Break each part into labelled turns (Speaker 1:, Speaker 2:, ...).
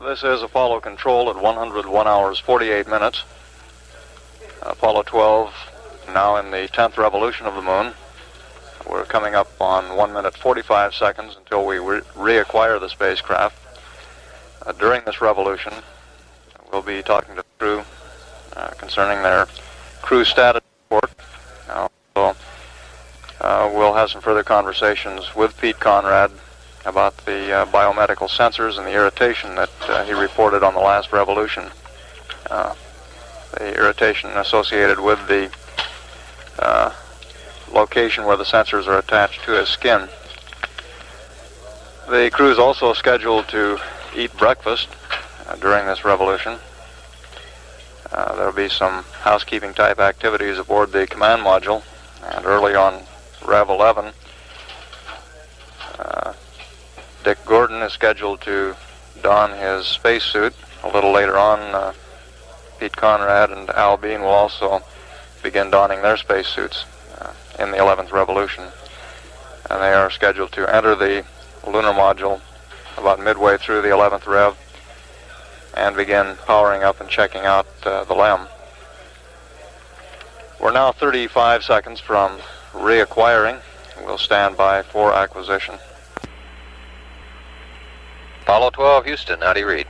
Speaker 1: This is Apollo Control at 101 hours 48 minutes. Apollo 12 now in the 10th revolution of the moon. We're coming up on 1 minute 45 seconds until we reacquire the spacecraft. During this revolution, we'll be talking to the crew concerning their crew status report. We'll have some further conversations with Pete Conrad about the biomedical sensors and the irritation that he reported on the last revolution. The irritation associated with the location where the sensors are attached to his skin. The crew is also scheduled to eat breakfast during this revolution. There will be some housekeeping type activities aboard the command module, and early on Rev 11, Dick Gordon is scheduled to don his spacesuit. A little later on, Pete Conrad and Al Bean will also begin donning their spacesuits in the 11th revolution. And they are scheduled to enter the lunar module about midway through the 11th rev and begin powering up and checking out the LEM. We're now 35 seconds from reacquiring. We'll stand by for acquisition.
Speaker 2: Apollo 12, Houston, how do you read?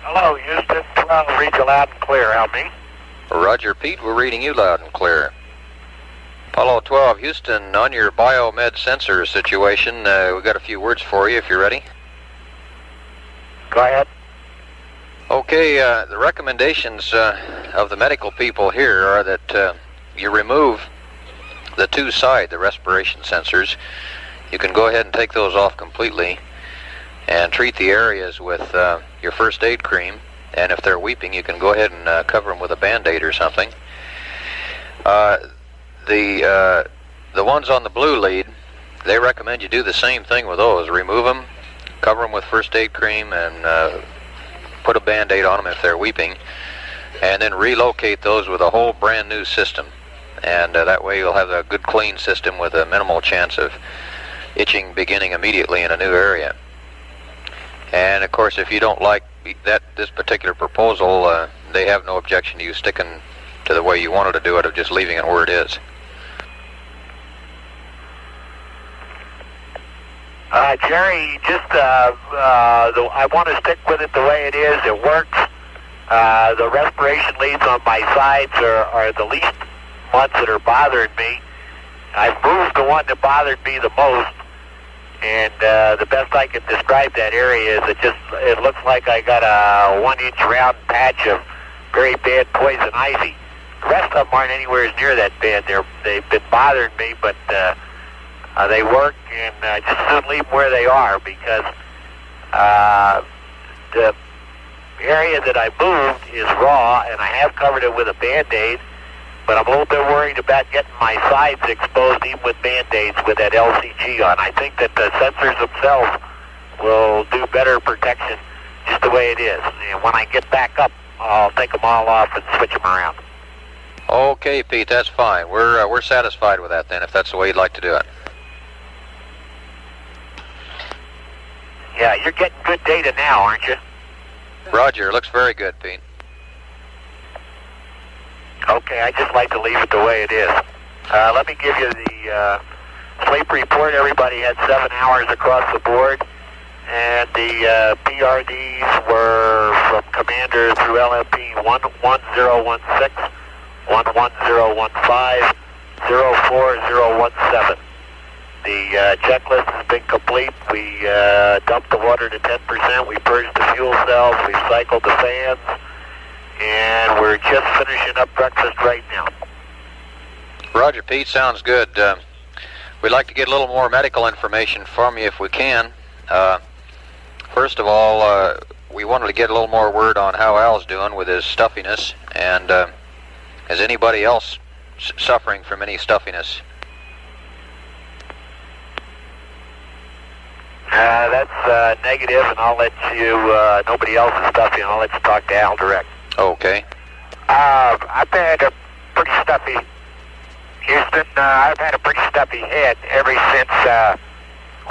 Speaker 3: Hello, Houston, 12, read you loud and clear. How me?
Speaker 2: Roger, Pete, we're reading you loud and clear. Apollo 12, Houston, on your biomed sensor situation, we've got a few words for you if you're ready.
Speaker 3: Go ahead.
Speaker 2: Okay, the recommendations of the medical people here are that you remove the the respiration sensors. You can go ahead and take those off completely and treat the areas with your first aid cream, and if they're weeping you can go ahead and cover them with a band-aid or something. The ones on the blue lead, they recommend you do the same thing with those. Remove them, cover them with first aid cream, and put a band-aid on them if they're weeping, and then relocate those with a whole brand new system. And that way you'll have a good clean system with a minimal chance of itching beginning immediately in a new area. And of course, if you don't like this particular proposal, they have no objection to you sticking to the way you wanted to do it, of just leaving it where it is.
Speaker 3: Jerry, just I want to stick with it the way it is. It works. The respiration leads on my sides are the least ones that are bothering me. I've moved the one that bothered me the most, and the best I can describe that area is it looks like I got a 1-inch round patch of very bad poison ivy. The rest of them aren't anywhere near that bad. They've been bothering me, but they work, and just soon leave them where they are, because the area that I moved is raw, and I have covered it with a Band-Aid, but I'm a little bit worried about getting my sides exposed even with Band-Aids with that LCG on. I think that the sensors themselves will do better protection just the way it is. And when I get back up, I'll take them all off and switch them around.
Speaker 2: Okay, Pete, that's fine. We're satisfied with that then, if that's the way you'd like to do it.
Speaker 3: Yeah, you're getting good data now, aren't you?
Speaker 2: Roger, looks very good, Pete.
Speaker 3: Okay, I just like to leave it the way it is. Let me give you the sleep report. Everybody had 7 hours across the board, and the PRDs were from Commander through LMP 11016, 11015, 04017. The checklist has been complete. We dumped the water to 10%. We purged the fuel cells. We cycled the fans. And we're just finishing up breakfast right now.
Speaker 2: Roger, Pete, sounds good. We'd like to get a little more medical information from you if we can. First of all, we wanted to get a little more word on how Al's doing with his stuffiness, and is anybody else suffering from any stuffiness?
Speaker 3: That's negative, and I'll let you, nobody else is stuffy, and I'll let you talk to Al direct.
Speaker 2: Okay.
Speaker 3: I've had a pretty stuffy, Houston, I've had a pretty stuffy head ever since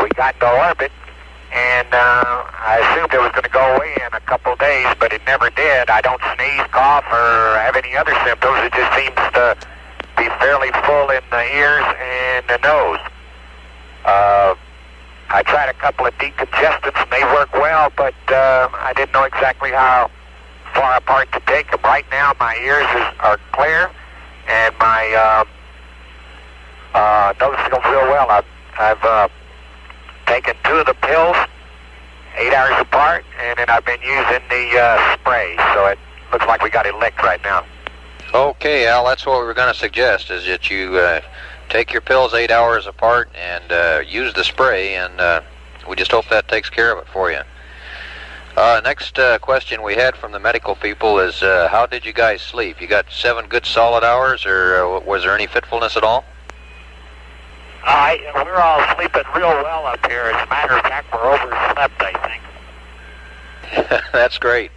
Speaker 3: we got into orbit, and I assumed it was going to go away in a couple of days, but it never did. I don't sneeze, cough, or have any other symptoms. It just seems to be fairly full in the ears and the nose. I tried a couple of decongestants, and they work well, but I didn't know exactly how far apart to take them. Right now, my ears are clear, and my nose feels real well. I've taken 2 of the pills, 8 hours apart, and then I've been using the spray, so it looks like we got it licked right now.
Speaker 2: Okay, Al, that's what we were going to suggest, is that you take your pills 8 hours apart and use the spray, and we just hope that takes care of it for you. Next question we had from the medical people is, how did you guys sleep? You got 7 good solid hours, or was there any fitfulness at all?
Speaker 3: We're all sleeping real well up here. As a matter of fact, we're overslept, I think.
Speaker 2: That's great.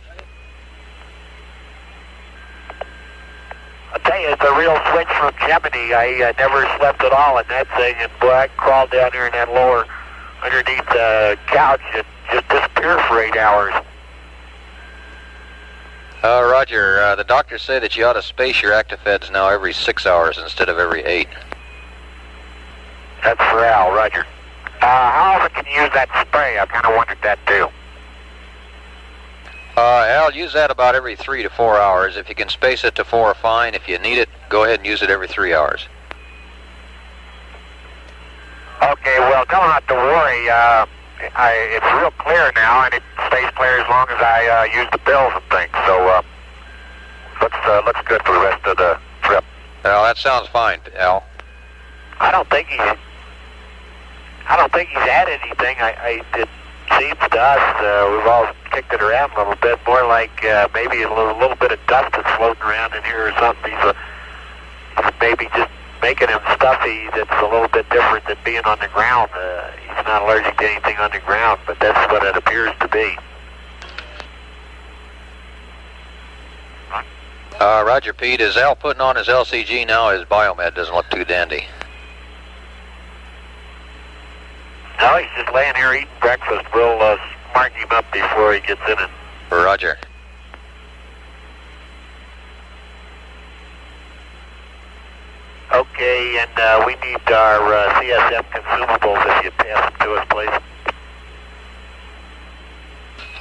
Speaker 3: I'll tell you, it's a real switch from Gemini. I never slept at all in that thing, and boy, I crawled down here in that lower underneath the couch and just disappeared for 8 hours.
Speaker 2: Roger, the doctors say that you ought to space your Actifeds now every 6 hours instead of every 8.
Speaker 3: That's for Al, Roger. How often can you use that spray? I kind of wondered that too.
Speaker 2: Al, use that about every 3 to 4 hours. If you can space it to 4, fine. If you need it, go ahead and use it every 3 hours.
Speaker 3: Okay, well, don't have to worry. It's real clear now, and it stays clear as long as I use the pills and things. So looks good for the rest of the trip.
Speaker 2: Well, that sounds fine, Al.
Speaker 3: I don't think he's added anything. It seems to us we've all kicked it around a little bit, more like maybe a little bit of dust that's floating around in here or something. He's maybe just making him stuffy that's a little bit different than being on the ground. He's not allergic to anything on the ground, but that's what it appears to be.
Speaker 2: Roger, Pete. Is Al putting on his LCG now? His Biomed doesn't look too dandy.
Speaker 3: No, he's just laying here eating breakfast. We'll mark him up before he gets in it.
Speaker 2: Roger.
Speaker 3: Okay, and we need our CSM consumables if you pass them to us, please.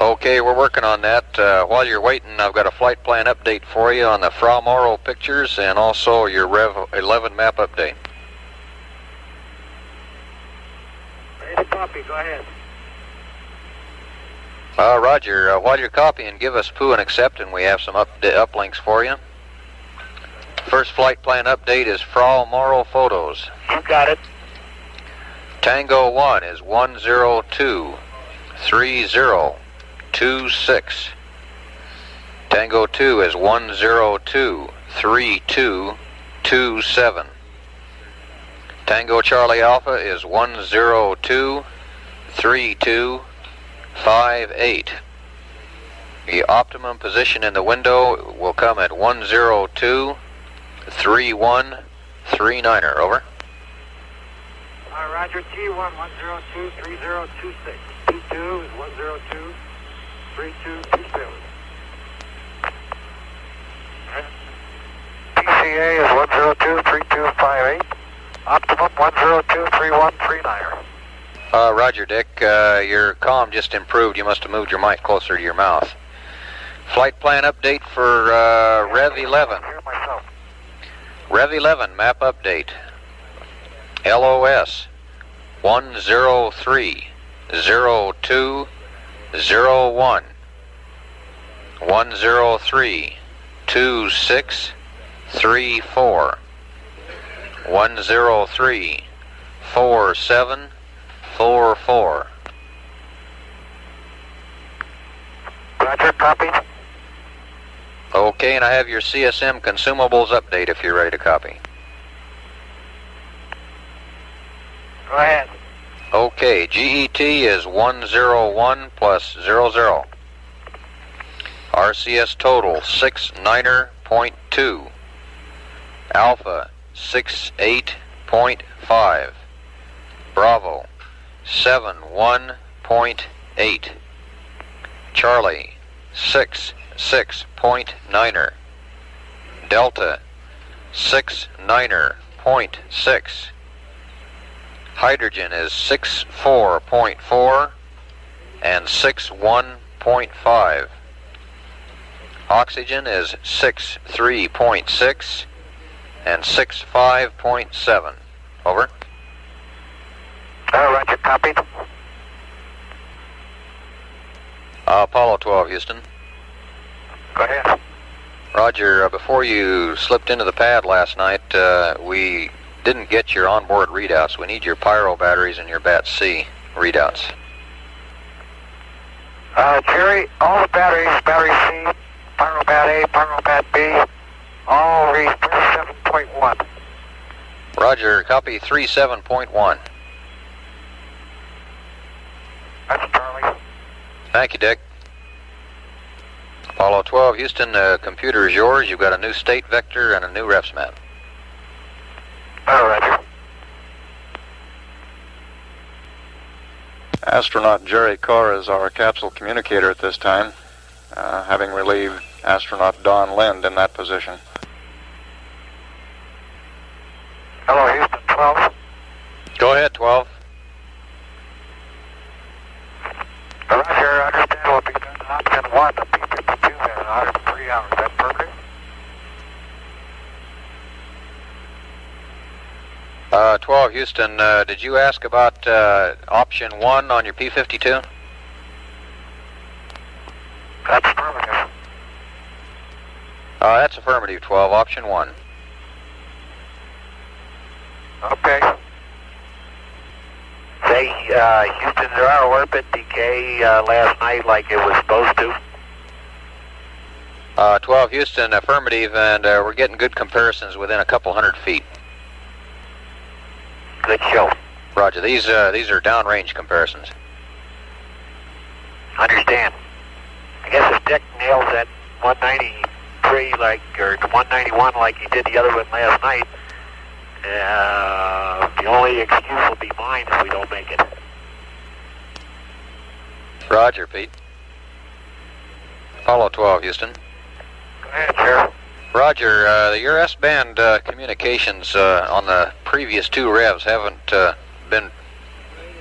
Speaker 2: Okay, we're working on that. While you're waiting, I've got a flight plan update for you on the Fra Mauro pictures and also your Rev 11 map update.
Speaker 3: Ready to copy, go ahead.
Speaker 2: Roger, while you're copying, give us poo and accept, and we have some uplinks for you. First flight plan update is Fra Mauro photos.
Speaker 3: You got it.
Speaker 2: Tango 1 is 1023026. Tango 2 is 1023227. Tango Charlie Alpha is 1023258. The optimum position in the window will come at 1023139er. Over.
Speaker 3: Roger, T1 1023026. T2 is 1023227. PCA is 1023258. Optimum 1023139er.
Speaker 2: Roger, Dick. Your comm just improved. You must have moved your mic closer to your mouth. Flight plan update for Rev 11. Rev 11 map update. LOS 1030201. 1032634. 1034744.
Speaker 3: Roger, copy.
Speaker 2: Okay, and I have your CSM consumables update if you're ready to copy.
Speaker 3: Go ahead.
Speaker 2: Okay, GET is 101 plus 00. RCS total 69.2. Alpha 68.5. Bravo 71.8. Charlie, 6.9er. Delta, 6.9er.6. Hydrogen is 64.4 and 61.5. Oxygen is 63.6 and 65.7. Over.
Speaker 3: Roger, copied.
Speaker 2: Apollo 12, Houston.
Speaker 3: Go ahead.
Speaker 2: Roger, before you slipped into the pad last night, we didn't get your onboard readouts. We need your pyro batteries and your BAT-C readouts.
Speaker 3: Jerry, all the batteries, battery C, pyro bat A, pyro bat B, all read 37.1.
Speaker 2: Roger, copy 37.1.
Speaker 3: That's Charlie.
Speaker 2: Thank you, Dick. Apollo 12, Houston, computer is yours. You've got a new state vector and a new refs map.
Speaker 3: Roger.
Speaker 1: Astronaut Jerry Carr is our capsule communicator at this time, having relieved astronaut Don Lind in that position.
Speaker 3: Hello, Houston 12.
Speaker 2: Go ahead, 12.
Speaker 3: Roger, understand will be done option 1, the P-52 in 103 hours. That perfect?
Speaker 2: 12, Houston, did you ask about option 1 on your P-52?
Speaker 3: That's affirmative.
Speaker 2: That's affirmative, 12, option 1.
Speaker 3: Okay. Say, Houston, did our orbit decay last night like it was supposed to?
Speaker 2: 12, Houston, affirmative, and we're getting good comparisons within a couple hundred feet.
Speaker 3: Good show.
Speaker 2: Roger, these are downrange comparisons.
Speaker 3: Understand. I guess if Dick nails that 193 or 191 like he did the other one last night, the only excuse will be mine if we don't make it.
Speaker 2: Roger, Pete. Apollo 12, Houston.
Speaker 3: Go ahead, Sheriff.
Speaker 2: Roger, your S-band communications on the previous two revs haven't been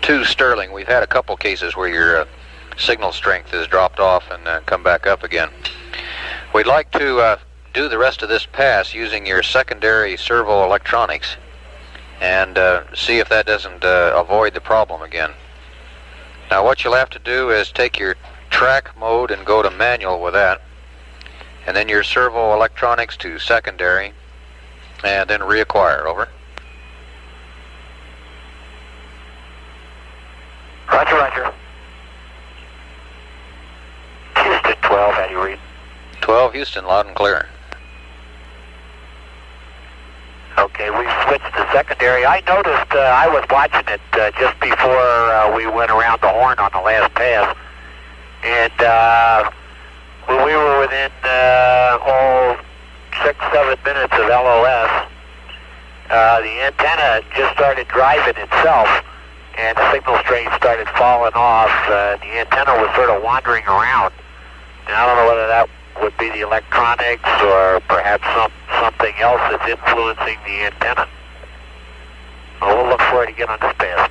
Speaker 2: too sterling. We've had a couple cases where your signal strength has dropped off and come back up again. We'd like to do the rest of this pass using your secondary servo electronics and see if that doesn't avoid the problem again. Now what you'll have to do is take your track mode and go to manual with that, and then your servo electronics to secondary, and then reacquire. Over.
Speaker 3: Roger, roger. Houston 12, how do you read?
Speaker 2: 12, Houston, loud and clear.
Speaker 3: Okay, we switched to secondary. I noticed, I was watching it just before we went around the horn on the last pass, and when we were within 6-7 minutes of LOS, the antenna just started driving itself, and the signal strength started falling off. The antenna was sort of wandering around, and I don't know whether that would be the electronics or perhaps something else that's influencing the antenna. Well, we'll look for it again on this pass.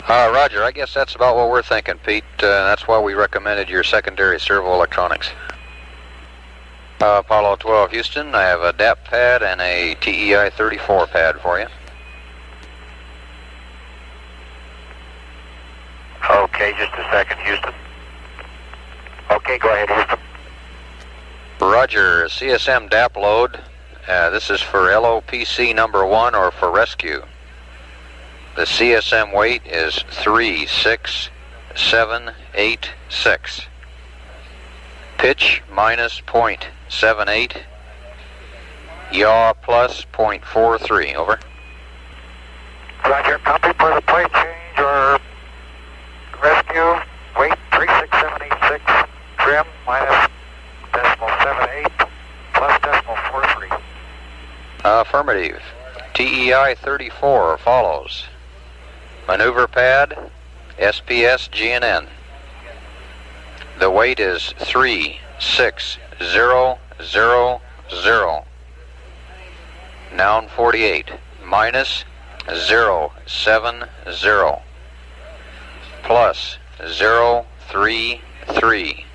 Speaker 2: Roger, I guess that's about what we're thinking, Pete. That's why we recommended your secondary servo electronics. Apollo 12, Houston, I have a DAP pad and a TEI 34 pad for you.
Speaker 3: Okay, just a second, Houston. Okay, go ahead, Houston.
Speaker 2: Roger, CSM DAP load. This is for LOPC number 1 or for rescue. The CSM weight is 36786. Pitch minus 0.78. Yaw plus 0.43. Over.
Speaker 3: Roger, copy for the plate change or rescue. Weight 36786. Trim minus decimal 78 plus decimal 43.
Speaker 2: Affirmative. TEI 34 follows. Maneuver pad, SPS GNN. The weight is 36000. Noun 48 minus 070 plus 033.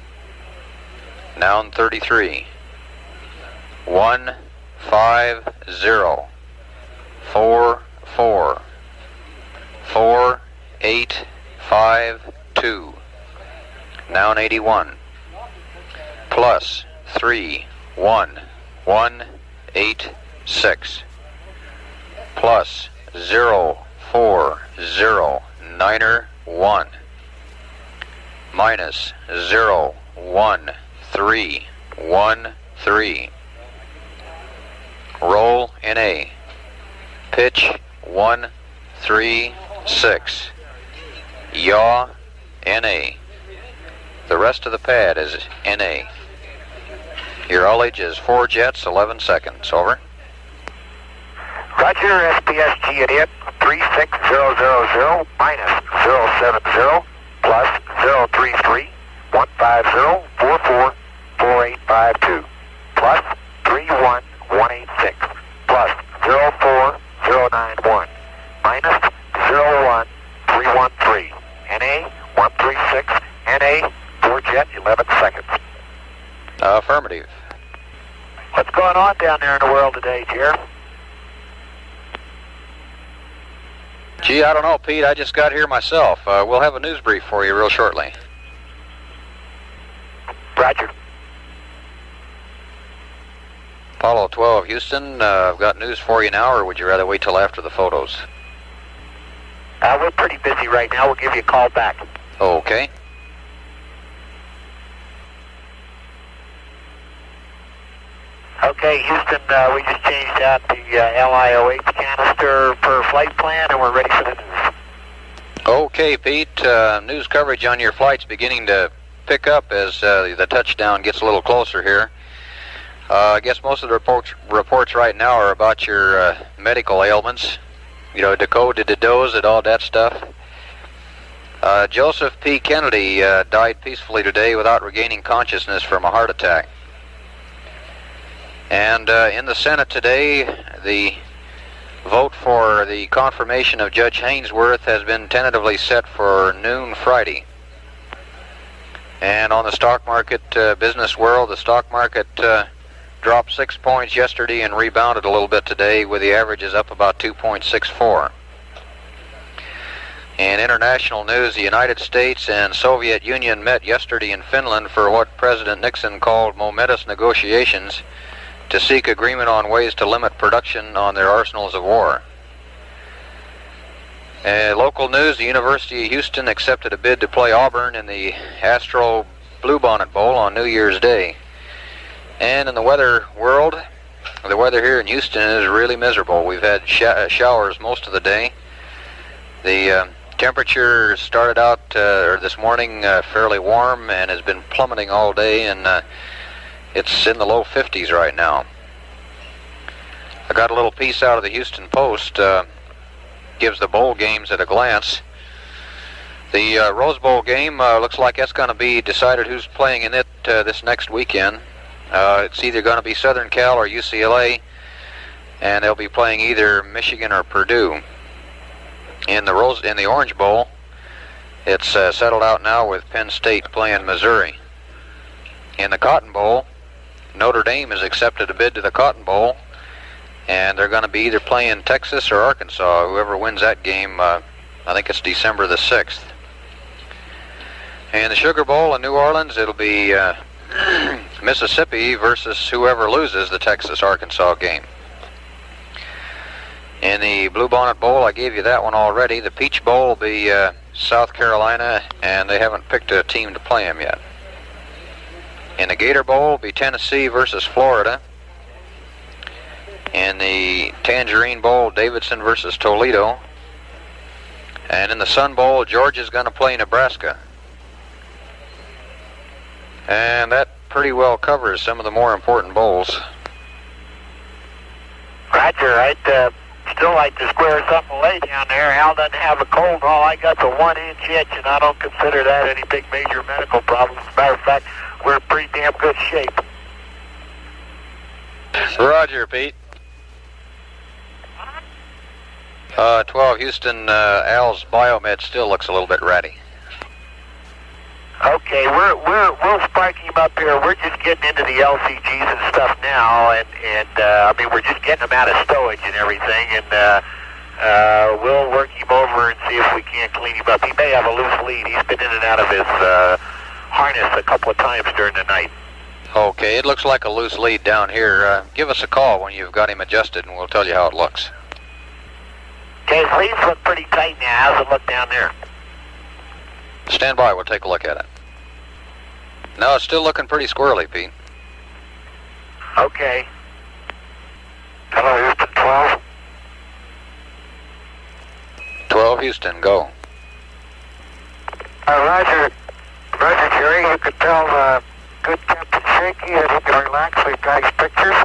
Speaker 2: Noun 33 150 44 4852. Noun 81 plus 31186 plus 040991 minus 01313. Roll NA. Pitch 136. Yaw NA. The rest of the pad is NA. Your ullage is 4 jets, 11 seconds. Over.
Speaker 3: Roger, SPS GNN 36000 minus 070 plus 033 150 44 4852 plus 31186 plus 04091 minus 01313. NA 136, NA 4 jet, 11 seconds.
Speaker 2: Affirmative.
Speaker 3: What's going on down there in the world today, Jer?
Speaker 2: Gee, I don't know, Pete. I just got here myself. We'll have a news brief for you real shortly.
Speaker 3: Roger.
Speaker 2: Apollo 12, Houston. I've got news for you now, or would you rather wait till after the photos?
Speaker 3: We're pretty busy right now. We'll give you a call back.
Speaker 2: Okay.
Speaker 3: Okay, Houston, we just changed out the LIOH canister per flight plan, and we're ready for the news.
Speaker 2: Okay, Pete. News coverage on your flight's beginning to pick up as the touchdown gets a little closer here. I guess most of the reports right now are about your medical ailments. You know, decode, dose, and all that stuff. Joseph P. Kennedy died peacefully today without regaining consciousness from a heart attack. And in the Senate today, the vote for the confirmation of Judge Hainsworth has been tentatively set for noon Friday. And on the stock market, business world, the stock market dropped 6 points yesterday and rebounded a little bit today, with the averages up about 2.64. In international news, the United States and Soviet Union met yesterday in Finland for what President Nixon called momentous negotiations to seek agreement on ways to limit production on their arsenals of war. Local news, the University of Houston accepted a bid to play Auburn in the Astro Bluebonnet Bowl on New Year's Day. And in the weather world, the weather here in Houston is really miserable. We've had showers most of the day. The temperature started out this morning fairly warm and has been plummeting all day, and it's in the low 50s right now. I got a little piece out of the Houston Post, gives the bowl games at a glance. The Rose Bowl game looks like it's going to be decided who's playing in it this next weekend. It's either going to be Southern Cal or UCLA, and they'll be playing either Michigan or Purdue. In the Orange Bowl, it's settled out now with Penn State playing Missouri. In the Cotton Bowl, Notre Dame has accepted a bid to the Cotton Bowl, and they're going to be either playing Texas or Arkansas. Whoever wins that game, I think it's December the 6th. In the Sugar Bowl in New Orleans, it'll be Mississippi versus whoever loses the Texas-Arkansas game. In the Bluebonnet Bowl, I gave you that one already. The Peach Bowl will be South Carolina, and they haven't picked a team to play them yet. In the Gator Bowl, will be Tennessee versus Florida. In the Tangerine Bowl, Davidson versus Toledo. And in the Sun Bowl, Georgia's going to play Nebraska. And that pretty well covers some of the more important bowls.
Speaker 3: Roger, right. still like to square something away down there. Al doesn't have a cold. All I got's a 1-inch itch, and I don't consider that any big major medical problem. As a matter of fact, we're in pretty damn good shape.
Speaker 2: Roger, Pete. 12 Houston, Al's Biomed still looks a little bit ratty.
Speaker 3: Okay, we'll spark him up here. We're just getting into the LCGs and stuff now, and I mean, we're just getting them out of stowage and everything, and we'll work him over and see if we can't clean him up. He may have a loose lead. He's been in and out of his harness a couple of times during the night.
Speaker 2: Okay, it looks like a loose lead down here. Give us a call when you've got him adjusted, and we'll tell you how it looks.
Speaker 3: Okay, his leads look pretty tight now. How's it look down there?
Speaker 2: Stand by, we'll take a look at it. No, it's still looking pretty squirrely, Pete.
Speaker 3: Okay. Hello, Houston 12.
Speaker 2: 12 Houston, go.
Speaker 3: Roger, Jerry. You could tell good Captain Shaky that he can relax. We've got his pictures.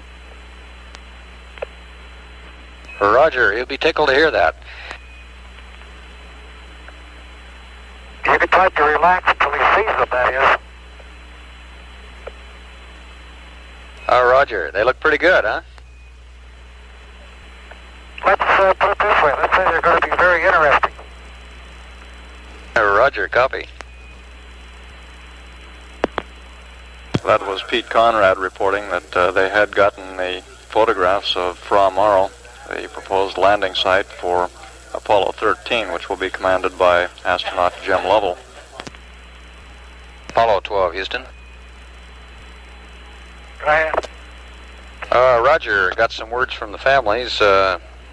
Speaker 2: Roger, he'll be tickled to hear that.
Speaker 3: You can tell him to relax until he sees them, that is.
Speaker 2: Roger, they look pretty good, huh?
Speaker 3: Let's put it this way. Let's say they're going to be very interesting.
Speaker 2: Roger, copy.
Speaker 1: That was Pete Conrad reporting that they had gotten the photographs of Fra Mauro, the proposed landing site for Apollo 13, which will be commanded by astronaut Jim Lovell.
Speaker 2: Apollo 12, Houston.
Speaker 3: Go ahead.
Speaker 2: Roger, got some words from the families.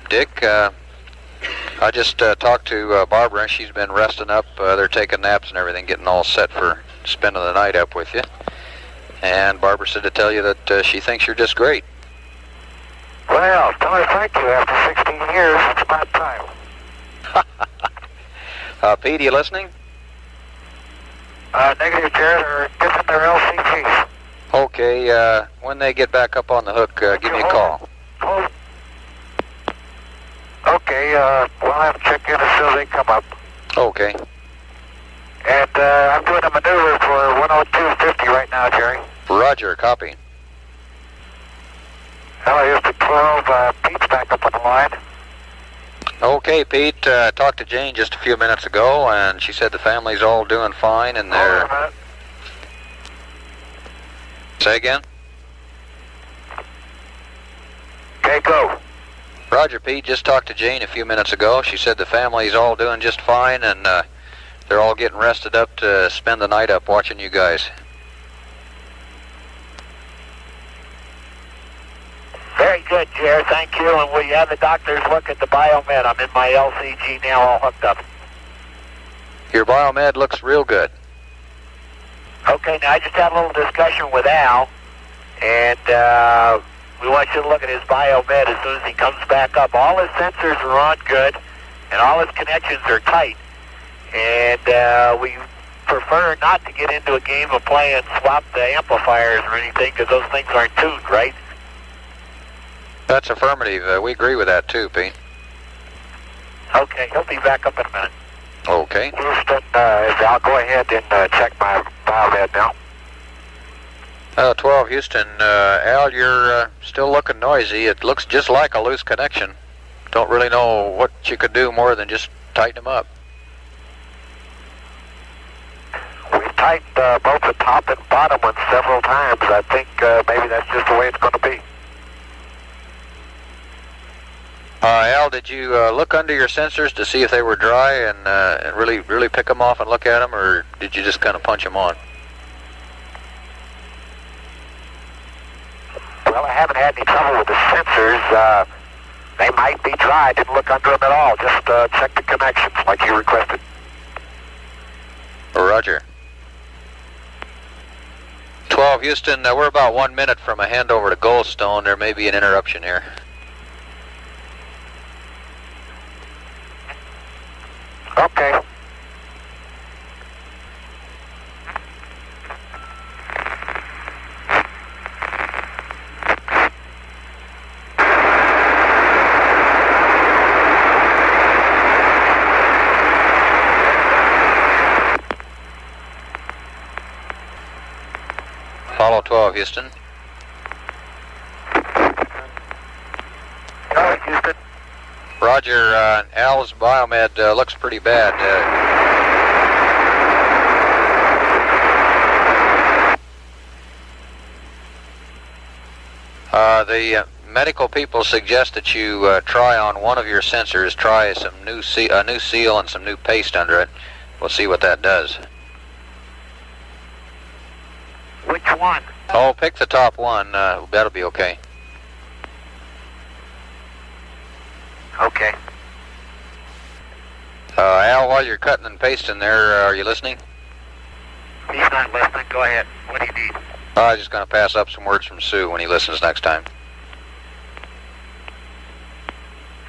Speaker 2: Dick, I just talked to Barbara. She's been resting up. They're taking naps and everything, getting all set for spending the night up with you. And Barbara said to tell you that she thinks you're just great.
Speaker 3: Well, tell her thank you. After 16 years, it's about time.
Speaker 2: Pete, are you listening?
Speaker 3: Negative, Jared. They're getting their LCGs.
Speaker 2: Okay, when they get back up on the hook, give me a call.
Speaker 3: Hold. Okay, we'll have them check in as soon as they come up.
Speaker 2: Okay.
Speaker 3: And I'm doing a maneuver for 102.50 right now, Jerry.
Speaker 2: Roger, copy.
Speaker 3: Hello, Houston 12. Pete's back up on the line.
Speaker 2: Okay, Pete, talked to Jane just a few minutes ago, and she said the family's all doing fine, and they're...
Speaker 3: Hold on a minute.
Speaker 2: Say again?
Speaker 3: Okay, go.
Speaker 2: Roger, Pete, just talked to Jane a few minutes ago. She said the family's all doing just fine, and they're all getting rested up to spend the night up watching you guys.
Speaker 3: Very good, Jared. Thank you. And will you have the doctors look at the Biomed? I'm in my LCG now, all hooked up.
Speaker 2: Your Biomed looks real good.
Speaker 3: Okay, now I just had a little discussion with Al, and we want you to look at his Biomed as soon as he comes back up. All his sensors are on good, and all his connections are tight. And we prefer not to get into a game of play and swap the amplifiers or anything, because those things aren't tuned, right?
Speaker 2: That's affirmative. We agree with that too, Pete.
Speaker 3: Okay, he'll be back up in a minute.
Speaker 2: Okay.
Speaker 3: Houston, I'll go ahead and check my Biomed now.
Speaker 2: 12 Houston, Al, you're still looking noisy. It looks just like a loose connection. Don't really know what you could do more than just tighten them up.
Speaker 3: We've tightened both the top and bottom ones several times. I think maybe that's just the way it's going to be.
Speaker 2: Al, did you look under your sensors to see if they were dry and really pick them off and look at them, or did you just kind of punch them on?
Speaker 3: Well, I haven't had any trouble with the sensors. They might be dry. I didn't look under them at all. Just check the connections like you requested.
Speaker 2: Roger. 12 Houston, we're about 1 minute from a handover to Goldstone. There may be an interruption here.
Speaker 3: Okay.
Speaker 2: 12, Houston.
Speaker 3: Go, Houston.
Speaker 2: Roger, Al's biomed looks pretty bad. The medical people suggest that you try on one of your sensors, try a new seal and some new paste under it. We'll see what that does.
Speaker 3: Which one?
Speaker 2: Oh, pick the top one. That'll be okay.
Speaker 3: Okay.
Speaker 2: Al, while you're cutting and pasting there, are you listening?
Speaker 3: He's not listening. Go ahead. What do you need?
Speaker 2: I'm just going to pass up some words from Sue when he listens next time.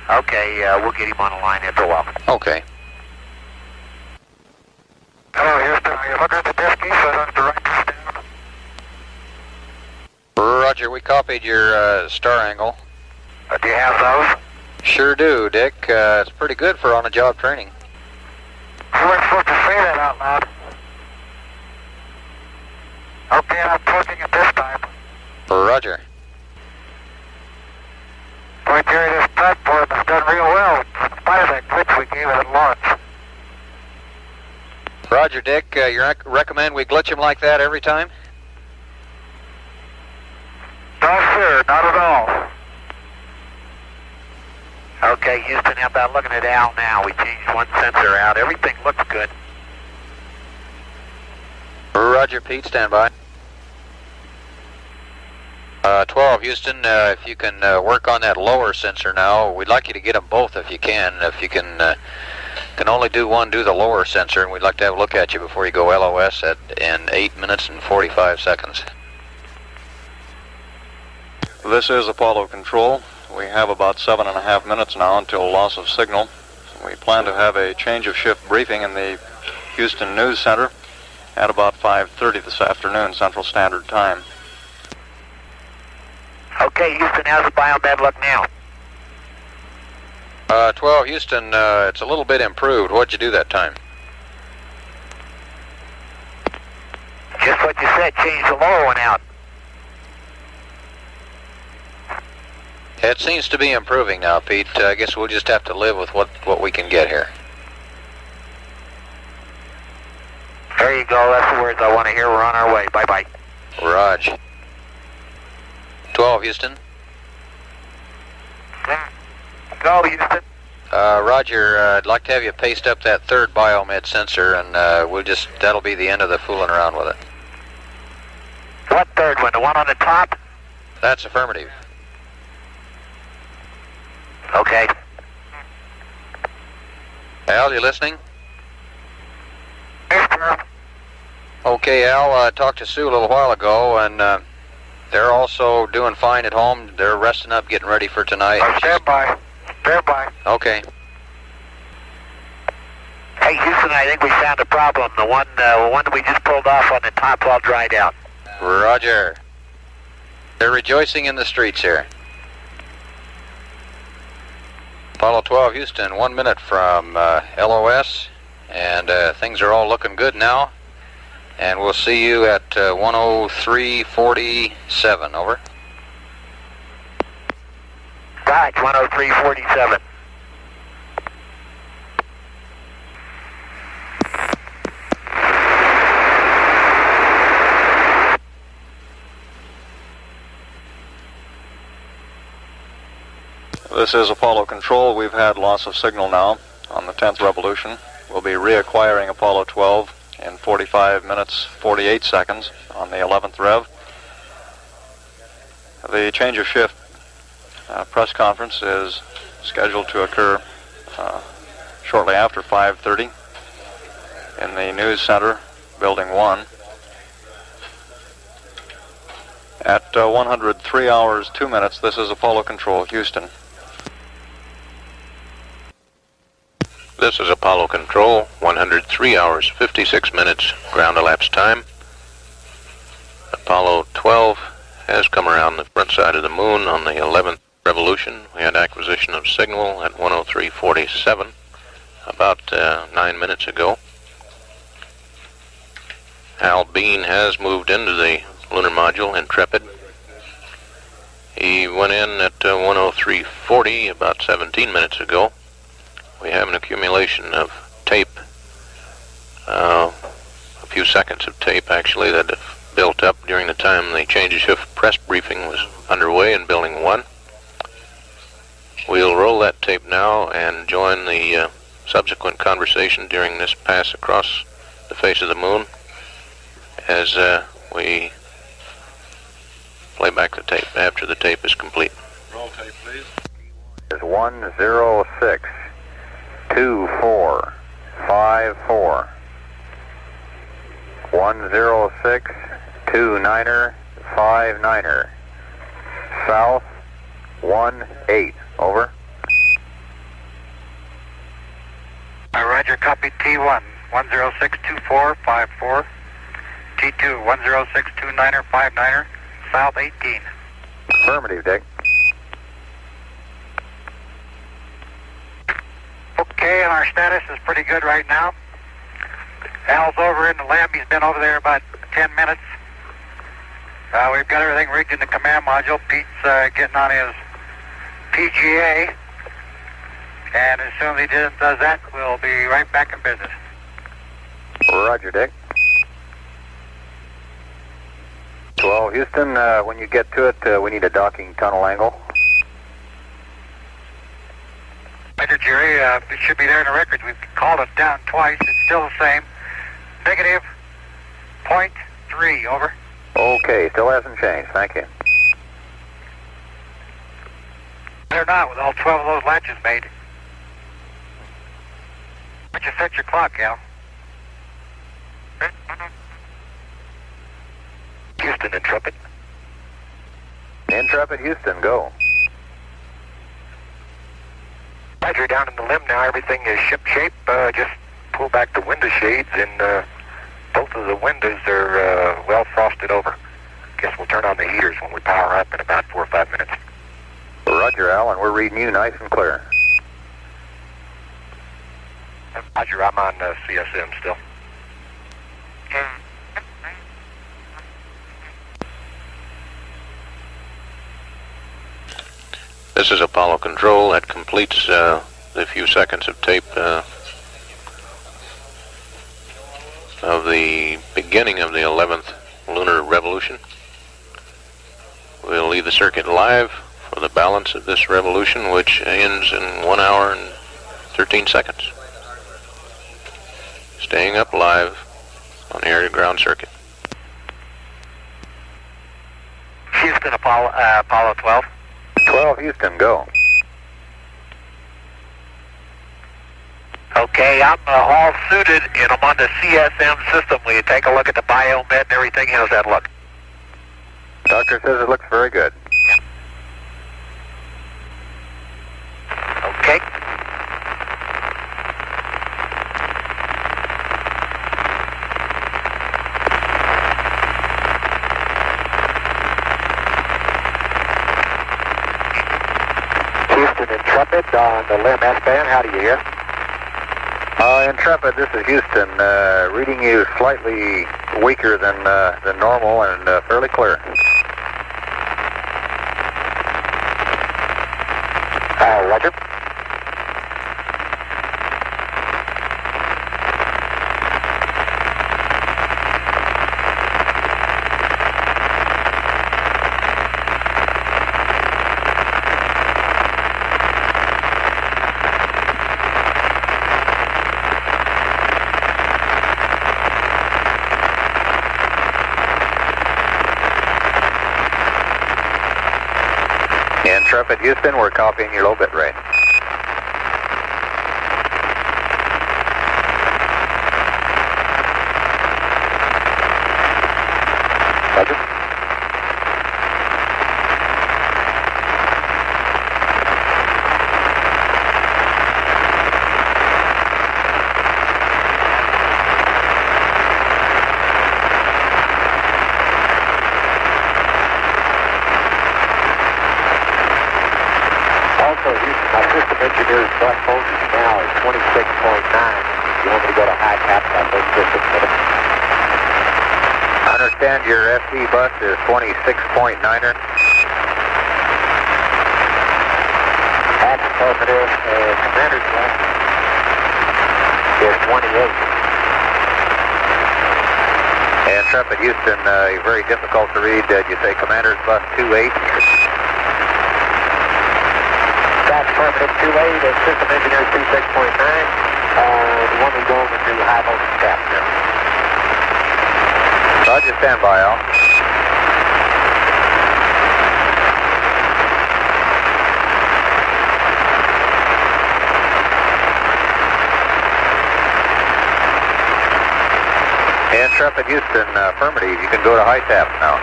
Speaker 3: Okay, we'll get him on the line after a while.
Speaker 2: Okay.
Speaker 3: Hello, Houston. Are you looking at the disk keys? So I don't have to write this down.
Speaker 2: Roger, we copied your star angle.
Speaker 3: Do you have those?
Speaker 2: Sure do, Dick. It's pretty good for on-the-job training.
Speaker 3: You weren't supposed to say that out loud. Okay, I'm plugging it this time.
Speaker 2: Roger.
Speaker 3: Boy, Jerry, this platform has done real well, in spite of that glitch we gave it at launch.
Speaker 2: Roger, Dick. You recommend we glitch him like that every time?
Speaker 3: No, sir, not at all. Okay, Houston, how about looking at Al now? We changed one sensor out. Everything looks good.
Speaker 2: Roger, Pete, stand by. 12, Houston, if you can work on that lower sensor now, we'd like you to get them both if you can. If you can only do one, do the lower sensor, and we'd like to have a look at you before you go LOS in 8 minutes and 45 seconds.
Speaker 1: This is Apollo Control. We have about 7.5 minutes now until loss of signal. We plan to have a change of shift briefing in the Houston News Center at about 5:30 this afternoon, Central Standard Time.
Speaker 3: Okay, Houston, how's the biomed look now?
Speaker 2: 12, Houston, it's a little bit improved. What'd you do that time?
Speaker 3: Just what you said, change the lower one out.
Speaker 2: It seems to be improving now, Pete. I guess we'll just have to live with what we can get here.
Speaker 3: There you go, that's the words I want to hear. We're on our way. Bye-bye.
Speaker 2: Raj. 12, Houston.
Speaker 3: Go, Houston.
Speaker 2: Roger, I'd like to have you paste up that third biomed sensor, and that'll be the end of the fooling around with it.
Speaker 3: What third one? The one on the top?
Speaker 2: That's affirmative.
Speaker 3: Okay.
Speaker 2: Al, you listening?
Speaker 3: Yes, sir.
Speaker 2: Okay, Al, talked to Sue a little while ago, and they're also doing fine at home. They're resting up, getting ready for tonight.
Speaker 3: Stand by. Stand by.
Speaker 2: Okay.
Speaker 3: Hey, Houston, I think we found a problem. The one that we just pulled off on the top all dried out.
Speaker 2: Roger. They're rejoicing in the streets here. Apollo 12, Houston, 1 minute from LOS, and things are all looking good now. And we'll see you at 103:47, over.
Speaker 3: Dodge, 103.47.
Speaker 1: This is Apollo Control. We've had loss of signal now on the 10th revolution. We'll be reacquiring Apollo 12 in 45 minutes 48 seconds on the 11th rev. The change of shift press conference is scheduled to occur shortly after 5:30 in the News Center, Building 1. At 103 hours 2 minutes, this is Apollo Control, Houston.
Speaker 4: This is Apollo Control, 103 hours 56 minutes ground elapsed time. Apollo 12 has come around the front side of the moon on the 11th revolution. We had acquisition of signal at 103.47 about 9 minutes ago. Al Bean has moved into the lunar module, Intrepid. He went in at 103.40 about 17 minutes ago. We have an accumulation of tape, a few seconds of tape actually, that have built up during the time the change of shift press briefing was underway in Building 1. We'll roll that tape now and join the subsequent conversation during this pass across the face of the moon as we play back the tape after the tape is complete.
Speaker 5: Roll tape, please.
Speaker 6: Is 1062454. 10629er 59er. South 18. Over.
Speaker 3: Roger, copy T1, 1062454. T2, 10629er 59er. South 18.
Speaker 6: Affirmative, Dick.
Speaker 3: Okay, and our status is pretty good right now. Al's over in the lab. He's been over there about 10 minutes. We've got everything rigged in the command module. Pete's getting on his PGA. And as soon as he does that, we'll be right back in business.
Speaker 6: Roger, Dick. 12, Houston, when you get to it, we need a docking tunnel angle.
Speaker 3: Roger, Jerry, it should be there in the records. We've called it down twice. It's still the same. Negative .3, over.
Speaker 6: Okay, still hasn't changed. Thank you.
Speaker 3: Better not with all 12 of those latches made. Why don't you set your clock, Al? Houston, Intrepid.
Speaker 6: Intrepid, Houston, go.
Speaker 3: Roger, down in the limb now. Everything is ship-shape. Just pull back the window shades, and both of the windows are well frosted over. Guess we'll turn on the heaters when we power up in about 4 or 5 minutes.
Speaker 6: Roger, Al, and we're reading you nice and clear.
Speaker 3: Roger, I'm on CSM still.
Speaker 4: This is Apollo Control. That completes the few seconds of tape of the beginning of the 11th lunar revolution. We'll leave the circuit live for the balance of this revolution, which ends in 1 hour and 13 seconds. Staying up live on the air-to-ground circuit.
Speaker 3: Houston, Apollo 12.
Speaker 6: 12, Houston, go.
Speaker 3: Okay, I'm all suited, and I'm on the CSM system. Will you take a look at the biomed and everything? How's that look?
Speaker 6: Doctor says it looks very good.
Speaker 3: Okay. Houston, Intrepid on the limb S-band. How do you hear?
Speaker 6: Intrepid, this is Houston. Reading you slightly weaker than normal and fairly clear.
Speaker 3: Roger.
Speaker 6: Intrepid, Houston, we're copying your low bit rate.
Speaker 3: Roger. My system engineer's black voltage now is 26.9. You want me to go to high cap about those 6 minutes?
Speaker 6: Understand your SD bus is 26.9er.
Speaker 3: That's affirmative, and commander's bus is 28.
Speaker 6: Intrepid Houston, very difficult to read. You say commander's bus 28?
Speaker 3: That's affirmative, 28, and system engineer 26.9. The one we go over to high voltage tap now.
Speaker 6: Roger, stand by, Al. Intrepid Houston, affirmative. You can go to high tap now.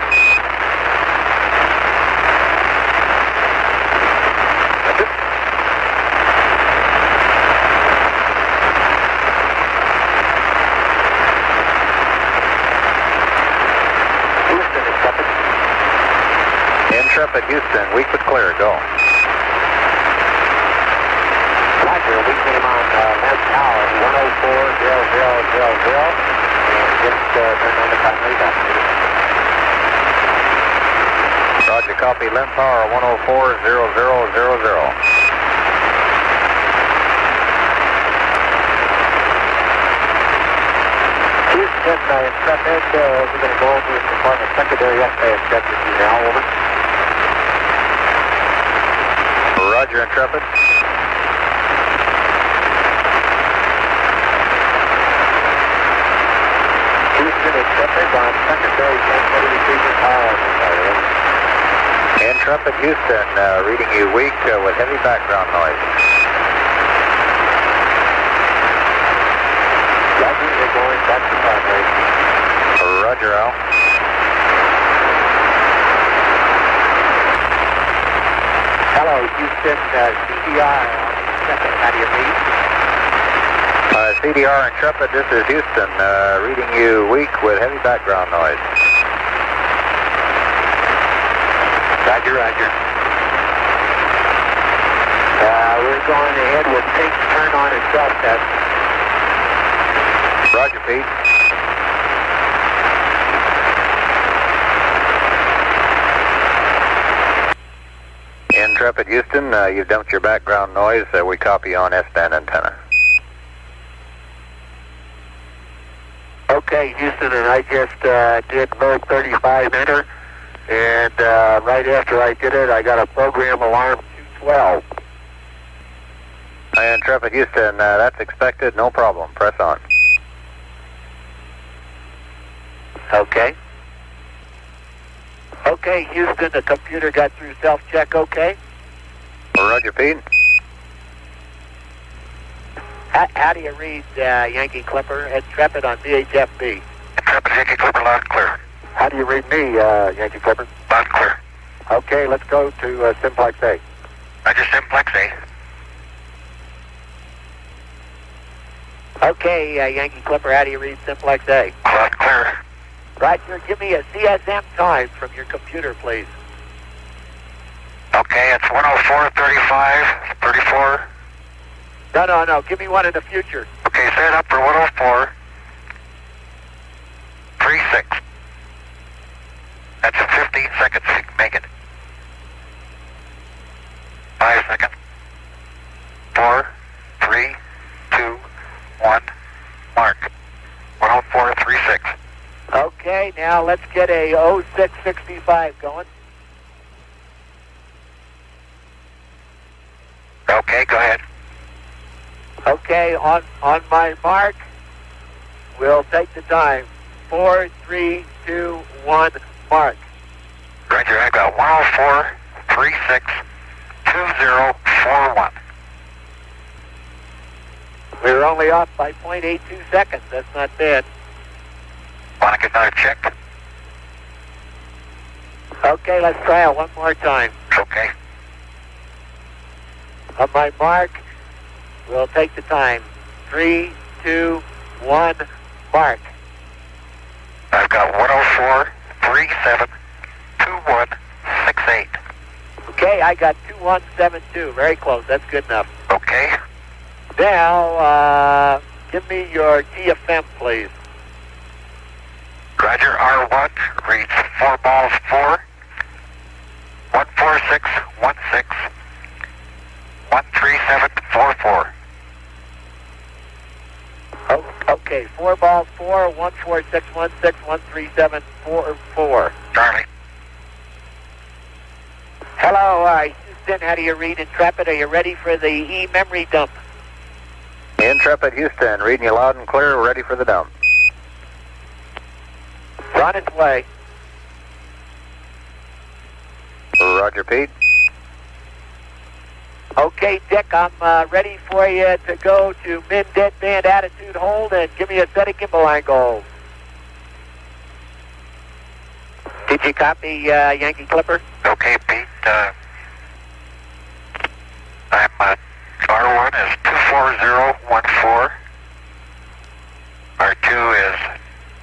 Speaker 3: Houston, Intrepid.
Speaker 6: Intrepid Houston, weak but clear, go.
Speaker 3: Roger, we came on left tower, 104.0000. Just turn on the primary back.
Speaker 6: Roger, copy, Lim Power 104.0000.
Speaker 3: Houston, Intrepid, we're going to go over and perform a secondary X-ray inspection with you now, over.
Speaker 6: Roger, Intrepid.
Speaker 3: Houston, Intrepid on secondary transmitter receiver power.
Speaker 6: Intrepid Houston, reading you weak with heavy background noise.
Speaker 3: Roger, we're going back to primary.
Speaker 6: Roger, Al.
Speaker 3: Hello, Houston, CDR on second, how do you read?
Speaker 6: CDR Intrepid, this is Houston, reading you weak with heavy background noise.
Speaker 3: Roger, roger. We're going ahead with pink turn on and self test.
Speaker 6: Roger, Pete. Intrepid Houston, you've dumped your background noise. We copy on S-band antenna.
Speaker 3: Okay, Houston, and I just did mode 35 enter, and right after I did it, I got a program alarm 212.
Speaker 6: Intrepid Houston, that's expected, no problem. Press on.
Speaker 3: Okay. Okay, Houston, the computer got through self-check okay?
Speaker 6: Roger, Pete.
Speaker 3: How do you read Yankee Clipper? Intrepid on VHFB.
Speaker 6: Intrepid Yankee Clipper, loud and clear.
Speaker 3: How do you read me, Yankee Clipper?
Speaker 6: Loud and clear.
Speaker 3: Okay, let's go to Simplex A.
Speaker 6: Roger, Simplex A.
Speaker 3: Okay, Yankee Clipper, how do you read Simplex A?
Speaker 6: Loud and clear.
Speaker 3: Roger, give me a CSM time from your computer, please.
Speaker 6: Okay, it's 104.35, 34.
Speaker 3: No, give me one in the future.
Speaker 6: Okay, set it up for 104.36. That's in 15 seconds if you can make it. 5 seconds. 4, 3, 2, 1, mark. 104.36.
Speaker 3: Okay, now let's get a 0665 going.
Speaker 6: Okay, go ahead.
Speaker 3: Okay, on my mark, we'll take the time. 4, 3, 2, 1, mark.
Speaker 6: Roger, I got 104.36, 2041.
Speaker 3: We're only off by 0.82 seconds. That's not bad.
Speaker 6: Want to get another check?
Speaker 3: Okay, let's try it one more time.
Speaker 6: Okay.
Speaker 3: On my mark, we'll take the time. 3, 2, 1, mark.
Speaker 6: I've got 104.37, 2168.
Speaker 3: Okay, I got 2172. Very close. That's good enough.
Speaker 6: Okay.
Speaker 3: Now, give me your TFM, please.
Speaker 6: Roger, R1,
Speaker 3: reads 4 balls 4, 14616, 13744.
Speaker 5: Oh, okay, 4 balls 4, 14616, 13744.
Speaker 3: Charlie.
Speaker 5: Hello, Houston, how do you read Intrepid? Are you ready for the E-memory dump?
Speaker 6: Intrepid, Houston, reading you loud and clear, ready for the dump.
Speaker 5: It's on its way.
Speaker 6: Roger, Pete.
Speaker 5: Okay, Dick, I'm ready for you to go to min-deadband attitude hold and give me a set of gimbal angles. Did you copy, Yankee Clipper?
Speaker 3: Okay, Pete. I'm R1 is 24014. R2 is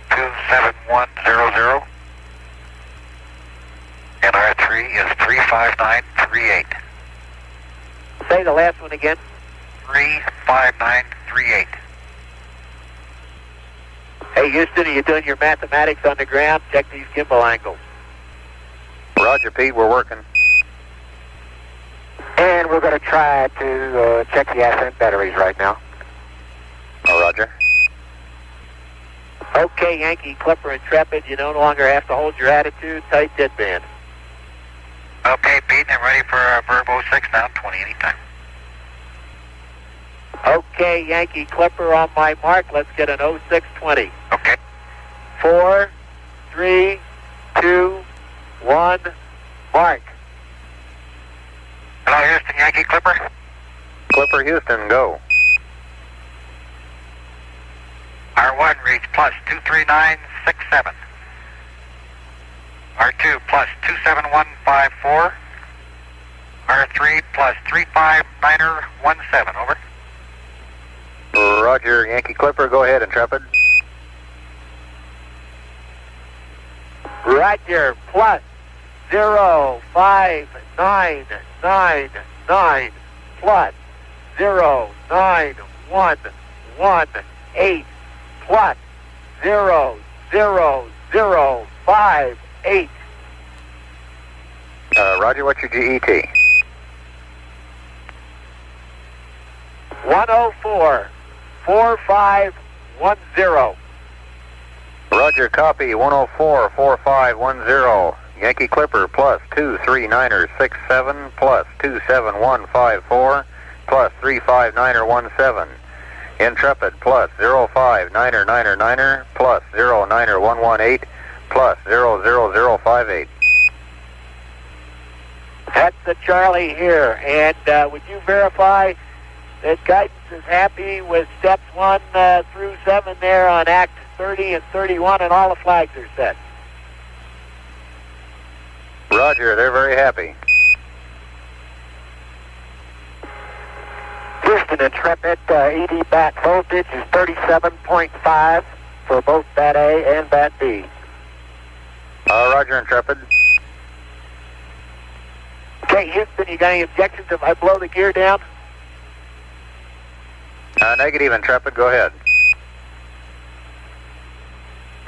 Speaker 3: 27100. And R3 is 35938.
Speaker 5: Say the last one again.
Speaker 3: 35938.
Speaker 5: Hey, Houston, are you doing your mathematics on the ground? Check these gimbal angles.
Speaker 6: Roger, Pete, we're working.
Speaker 5: And we're going to try to check the ascent batteries right now.
Speaker 6: Oh, Roger.
Speaker 5: Okay, Yankee Clipper Intrepid, you no longer have to hold your attitude. Tight deadband.
Speaker 3: Okay, Pete, I'm ready for a Verb 06 now, 20 anytime.
Speaker 5: Okay, Yankee Clipper on my mark. Let's get an 0620.
Speaker 3: Okay.
Speaker 5: 4, 3, 2, 1, mark.
Speaker 3: Hello, Houston, Yankee Clipper.
Speaker 6: Clipper, Houston, go.
Speaker 3: R1 reads plus 23967. R2 plus 27154. R3 plus 35917. Over.
Speaker 6: Roger, Yankee Clipper, go ahead, Intrepid.
Speaker 5: Roger, plus 05999 plus 09118 plus 00058.
Speaker 6: Roger, what's your GET?
Speaker 5: 1044510.
Speaker 6: Roger, copy, 1044510. Yankee Clipper plus 239er67 plus 27154 plus 359er17. Intrepid plus 059er99er plus 09118 plus 00058.
Speaker 5: That's the Charlie here. And would you verify that guidance is happy with steps 1 through 7 there on Act 30 and 31 and all the flags are set?
Speaker 6: Roger, they're very happy.
Speaker 5: Houston Intrepid, ED bat voltage is 37.5 for both bat A and bat B.
Speaker 6: Roger, Intrepid.
Speaker 5: Okay, Houston, you got any objections if I blow the gear down?
Speaker 6: Negative, Intrepid, go ahead.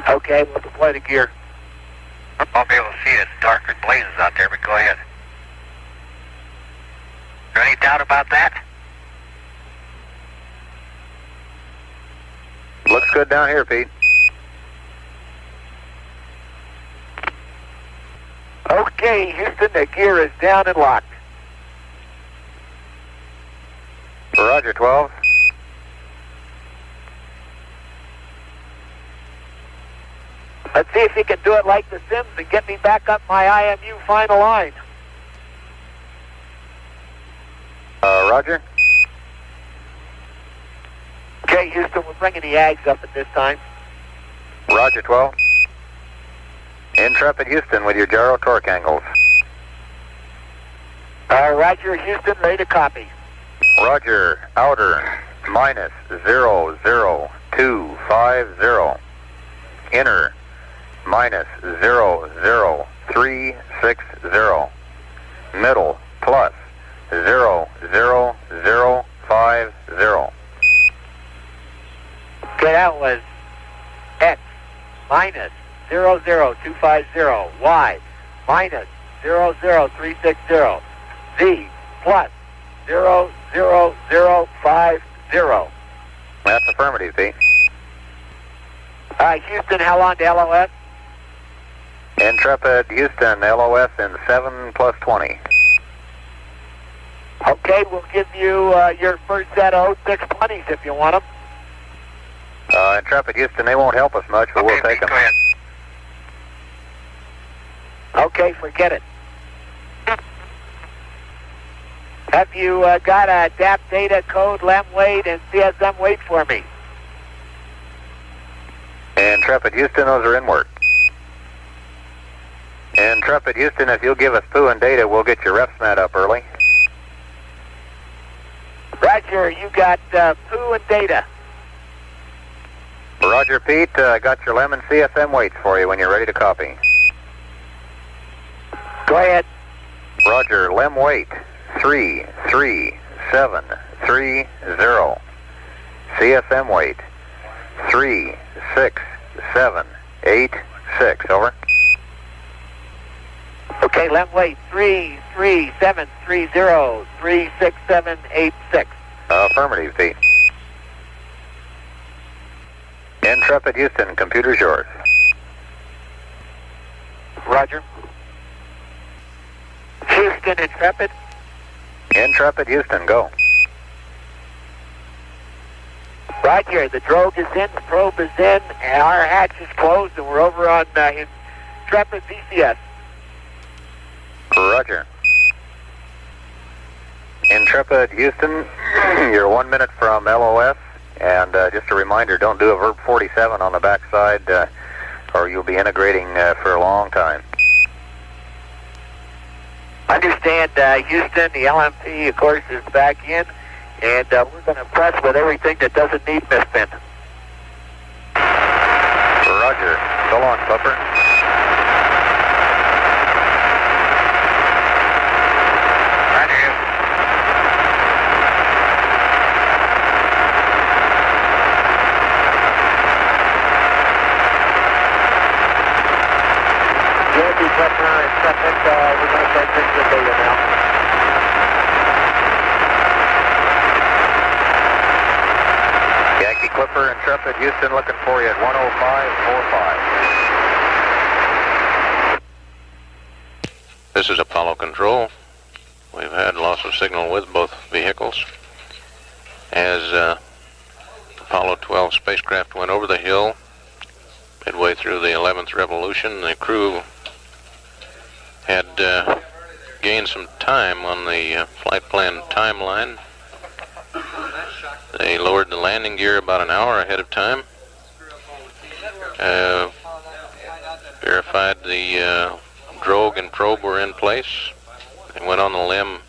Speaker 5: Okay, we'll deploy the gear.
Speaker 3: I'll be able to see it. It's darker and blazes out there, but go ahead. Is there any doubt about that?
Speaker 6: Looks good down here, Pete.
Speaker 5: Okay, Houston, the gear is down and locked.
Speaker 6: Roger, 12.
Speaker 5: Let's see if you can do it like the Sims and get me back up my IMU final line.
Speaker 6: Roger.
Speaker 5: Okay, Houston, we're bringing the Ags up at this time.
Speaker 6: Roger, 12. Intrepid, Houston, with your gyro torque angles.
Speaker 5: Roger, Houston, ready to copy.
Speaker 6: Roger, outer, minus 00250. Inner, minus 00360. Middle, plus 00050.
Speaker 5: Okay, that was X minus 00250. Y minus 00360. Z plus 00050.
Speaker 6: That's affirmative, Pete.
Speaker 5: Houston, how long to LOS?
Speaker 6: Intrepid, Houston, LOS in 7 plus 20.
Speaker 5: Okay, we'll give you your first set of 0620s if you want them.
Speaker 6: Intrepid, Houston, they won't help us much, but we'll take them.
Speaker 5: Okay, forget it. Have you got a DAP data code, LEM weight, and CSM weight for me?
Speaker 6: Intrepid, Houston, those are in work. Intrepid, Houston, if you'll give us poo and data, we'll get your RepSmat up early.
Speaker 5: Roger, you got poo and data.
Speaker 6: Roger, Pete, I got your LEM and CSM weights for you when you're ready to copy.
Speaker 5: Go ahead.
Speaker 6: Roger, LEM weight 33730. CSM weight 36786. Over.
Speaker 5: Okay, LEM weight 33730, 36786.
Speaker 6: Affirmative, Pete. Intrepid, Houston, computer's yours.
Speaker 5: Roger. Houston, Intrepid.
Speaker 6: Intrepid, Houston, go.
Speaker 5: Roger, the drogue is in, the probe is in, and our hatch is closed, and we're over on Intrepid VCS.
Speaker 6: Roger. Intrepid, Houston, you're 1 minute from LOS, and just a reminder, don't do a Verb 47 on the backside, or you'll be integrating for a long time.
Speaker 5: Understand, Houston, the LMP, of course, is back in, and we're going to press with everything that doesn't need misspin.
Speaker 6: Roger. So long, Clipper.
Speaker 5: We're going to start taking the data now.
Speaker 6: Yankee Clipper, Intrepid, Houston, looking for you at 10545.
Speaker 4: This is Apollo Control. We've had loss of signal with both vehicles. As Apollo 12 spacecraft went over the hill, midway through the 11th revolution, the crew had gained some time on the flight plan timeline. They lowered the landing gear about an hour ahead of time. Verified the drogue and probe were in place. They went on the LEM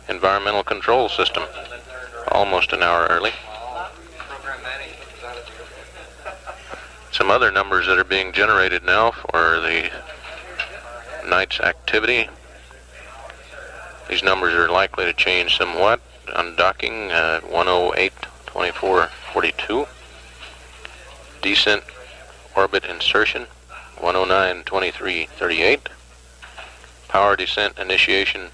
Speaker 4: environmental control system almost an hour early. Some other numbers that are being generated now for the night's activity. These numbers are likely to change somewhat. Undocking at 108.24.42. Descent orbit insertion 109.23.38. Power descent initiation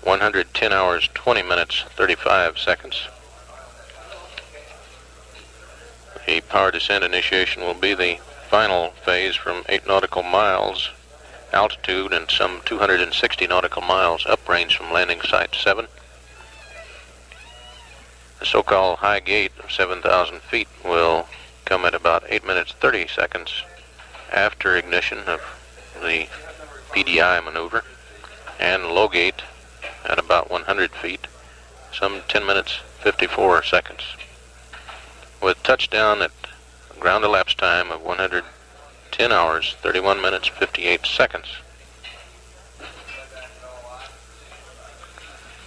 Speaker 4: 110 hours 20 minutes 35 seconds. The power descent initiation will be the final phase from 8 nautical miles altitude and some 260 nautical miles uprange from landing site 7. The so-called high gate of 7,000 feet will come at about 8 minutes 30 seconds after ignition of the PDI maneuver, and low gate at about 100 feet, some 10 minutes 54 seconds. With touchdown at ground elapsed time of 110 hours 31 minutes 58 seconds.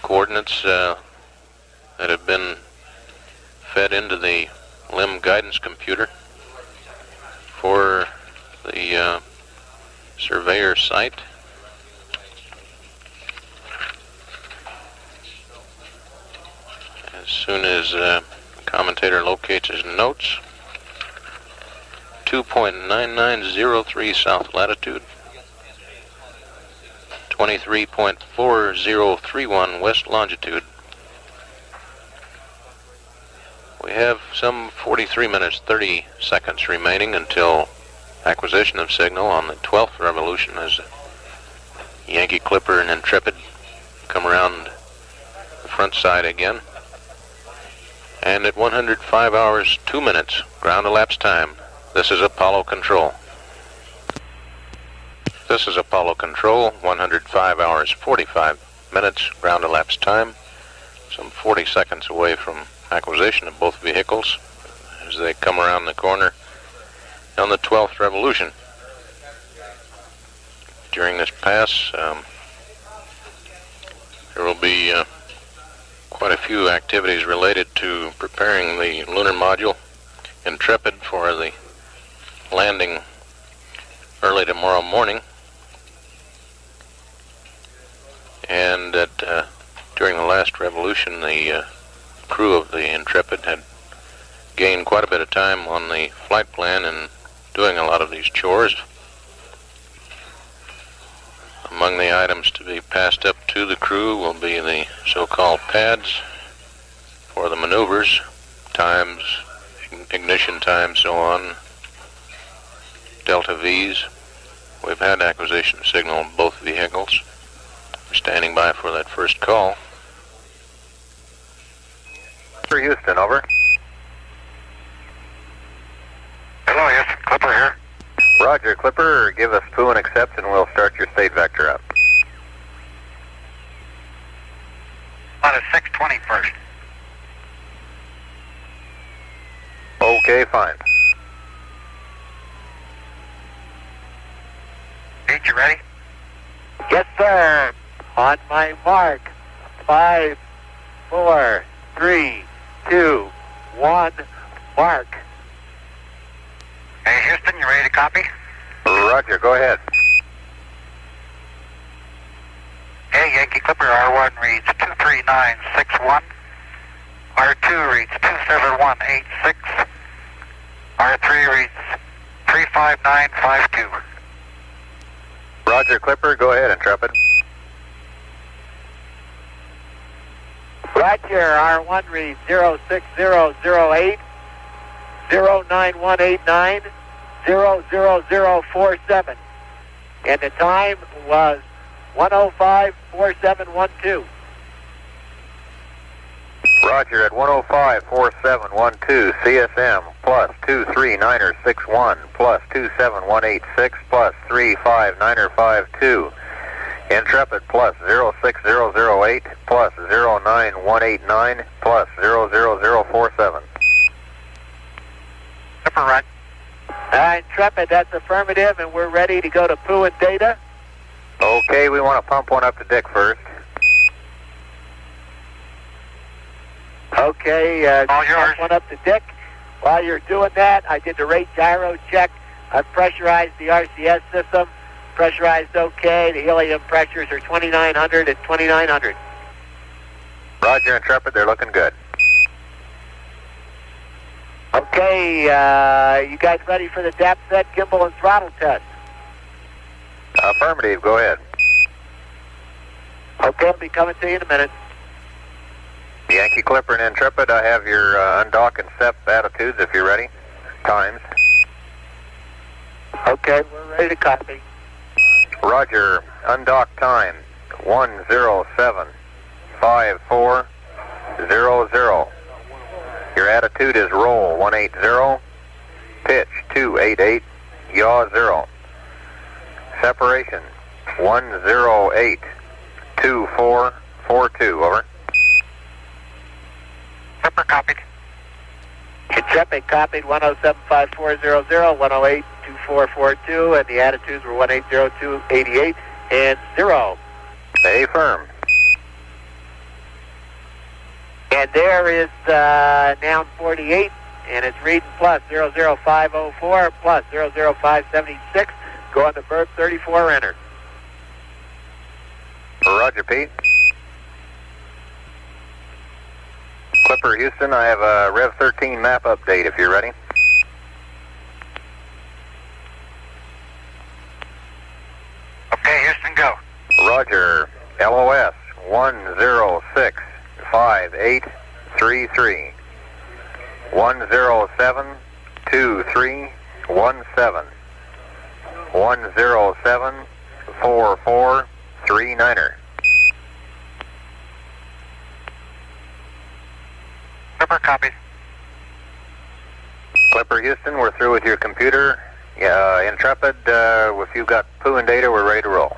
Speaker 4: Coordinates that have been fed into the LEM guidance computer for the surveyor site. As soon as the commentator locates his notes, 22.9903 south latitude, 23.4031 west longitude. We have some 43 minutes 30 seconds remaining until acquisition of signal on the 12th revolution as Yankee Clipper and Intrepid come around the front side again. And at 105 hours 2 minutes ground elapsed time, this is Apollo Control. This is Apollo Control, 105 hours 45 minutes ground elapsed time, some 40 seconds away from acquisition of both vehicles as they come around the corner on the 12th revolution. During this pass, there will be quite a few activities related to preparing the lunar module Intrepid for the landing early tomorrow morning. And that during the last revolution, the crew of the Intrepid had gained quite a bit of time on the flight plan and doing a lot of these chores. Among the items to be passed up to the crew will be the so-called pads for the maneuvers, times, ignition time, so on, delta V's. We've had acquisition signal on both vehicles. We're standing by for that first call.
Speaker 6: For Houston, over.
Speaker 3: Hello, Houston. Clipper here.
Speaker 6: Roger, Clipper, give us poo and accept and we'll start your state vector up.
Speaker 3: On a 620 first.
Speaker 6: Okay, fine.
Speaker 3: Pete, you ready?
Speaker 5: Yes, sir. On my mark. 5, 4, 3, 2, 1, mark.
Speaker 3: Hey, Houston, you ready to copy?
Speaker 6: Roger, go ahead.
Speaker 3: Hey, Yankee Clipper, R1 reads 23961. R2 reads 27186. R3 reads 35952.
Speaker 6: Roger, Clipper, go ahead, Intrepid.
Speaker 5: Roger, R1 reads 06008, 09189, 00047. And the time was 105.4712.
Speaker 6: Roger, at 105.4712, CSM plus 23961 plus 27186 plus 35952. Intrepid plus 06008 plus 09189 plus 00047.
Speaker 3: Clipper, right.
Speaker 5: Intrepid, that's affirmative, and we're ready to go to poo and data.
Speaker 6: Okay, we want to pump one up to Dick first.
Speaker 5: Okay,
Speaker 3: All yours.
Speaker 5: pump one up to Dick. While you're doing that, I did the rate gyro check. I've pressurized the RCS system. Pressurized okay. The helium pressures are 2900 and 2900.
Speaker 6: Roger, Intrepid, they're looking good.
Speaker 5: Okay, you guys ready for the depth set, gimbal, and throttle test?
Speaker 6: Affirmative, go ahead.
Speaker 5: Okay, I'll be coming to you in a minute.
Speaker 6: Yankee Clipper and Intrepid, I have your undock and SEP attitudes if you're ready. Times.
Speaker 5: Okay, we're ready to copy.
Speaker 6: Roger, undock time 1075400. Your attitude is roll 180, pitch 288, yaw 0. Separation 1082442, over.
Speaker 3: Clipper copied.
Speaker 5: Intrepid copied 1075400, 1082442, and the attitudes were 180.288 and 0.
Speaker 6: Stay firm.
Speaker 5: And there is noun 48, and it's reading plus 00504 plus 00576. Going to verb 34, enter.
Speaker 6: Roger, Pete. Clipper Houston, I have a Rev 13 map update if you're ready. LOS 1065833. 1072317. 1074439er.
Speaker 3: Clipper, copy.
Speaker 6: Clipper Houston, we're through with your computer. Intrepid, if you've got poo and data, we're ready to roll.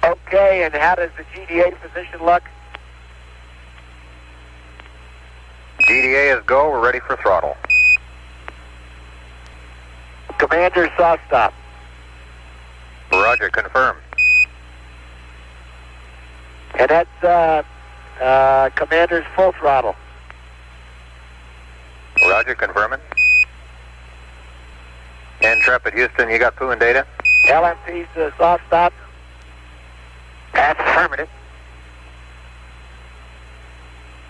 Speaker 5: Okay, and how does the GDA position look?
Speaker 6: GDA is go, we're ready for throttle.
Speaker 5: Commander, soft stop.
Speaker 6: Roger, confirm.
Speaker 5: And that's Commander's full throttle.
Speaker 6: Roger, confirming. Intrepid Houston, you got poo and data?
Speaker 5: LMP's soft stop.
Speaker 3: That's affirmative.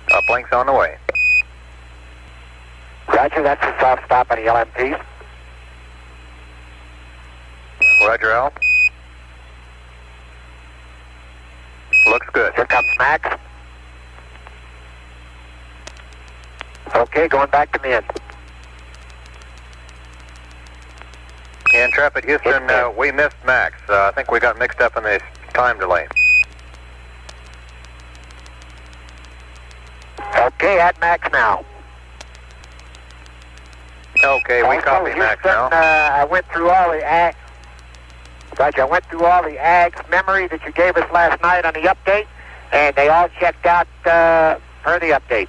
Speaker 6: Uplink's on the way.
Speaker 3: Roger, that's a soft stop on the LMPs.
Speaker 6: Roger, Al. Looks good.
Speaker 3: Here comes Max. Okay, going back to mid.
Speaker 6: Intrepid Houston, we missed Max. I think we got mixed up in the time delay.
Speaker 3: Okay, at Max now.
Speaker 6: Okay, we copy
Speaker 3: Houston,
Speaker 6: Max now.
Speaker 3: I went through all the ags. Roger, I went through all the ags memory that you gave us last night on the update, and they all checked out per the update.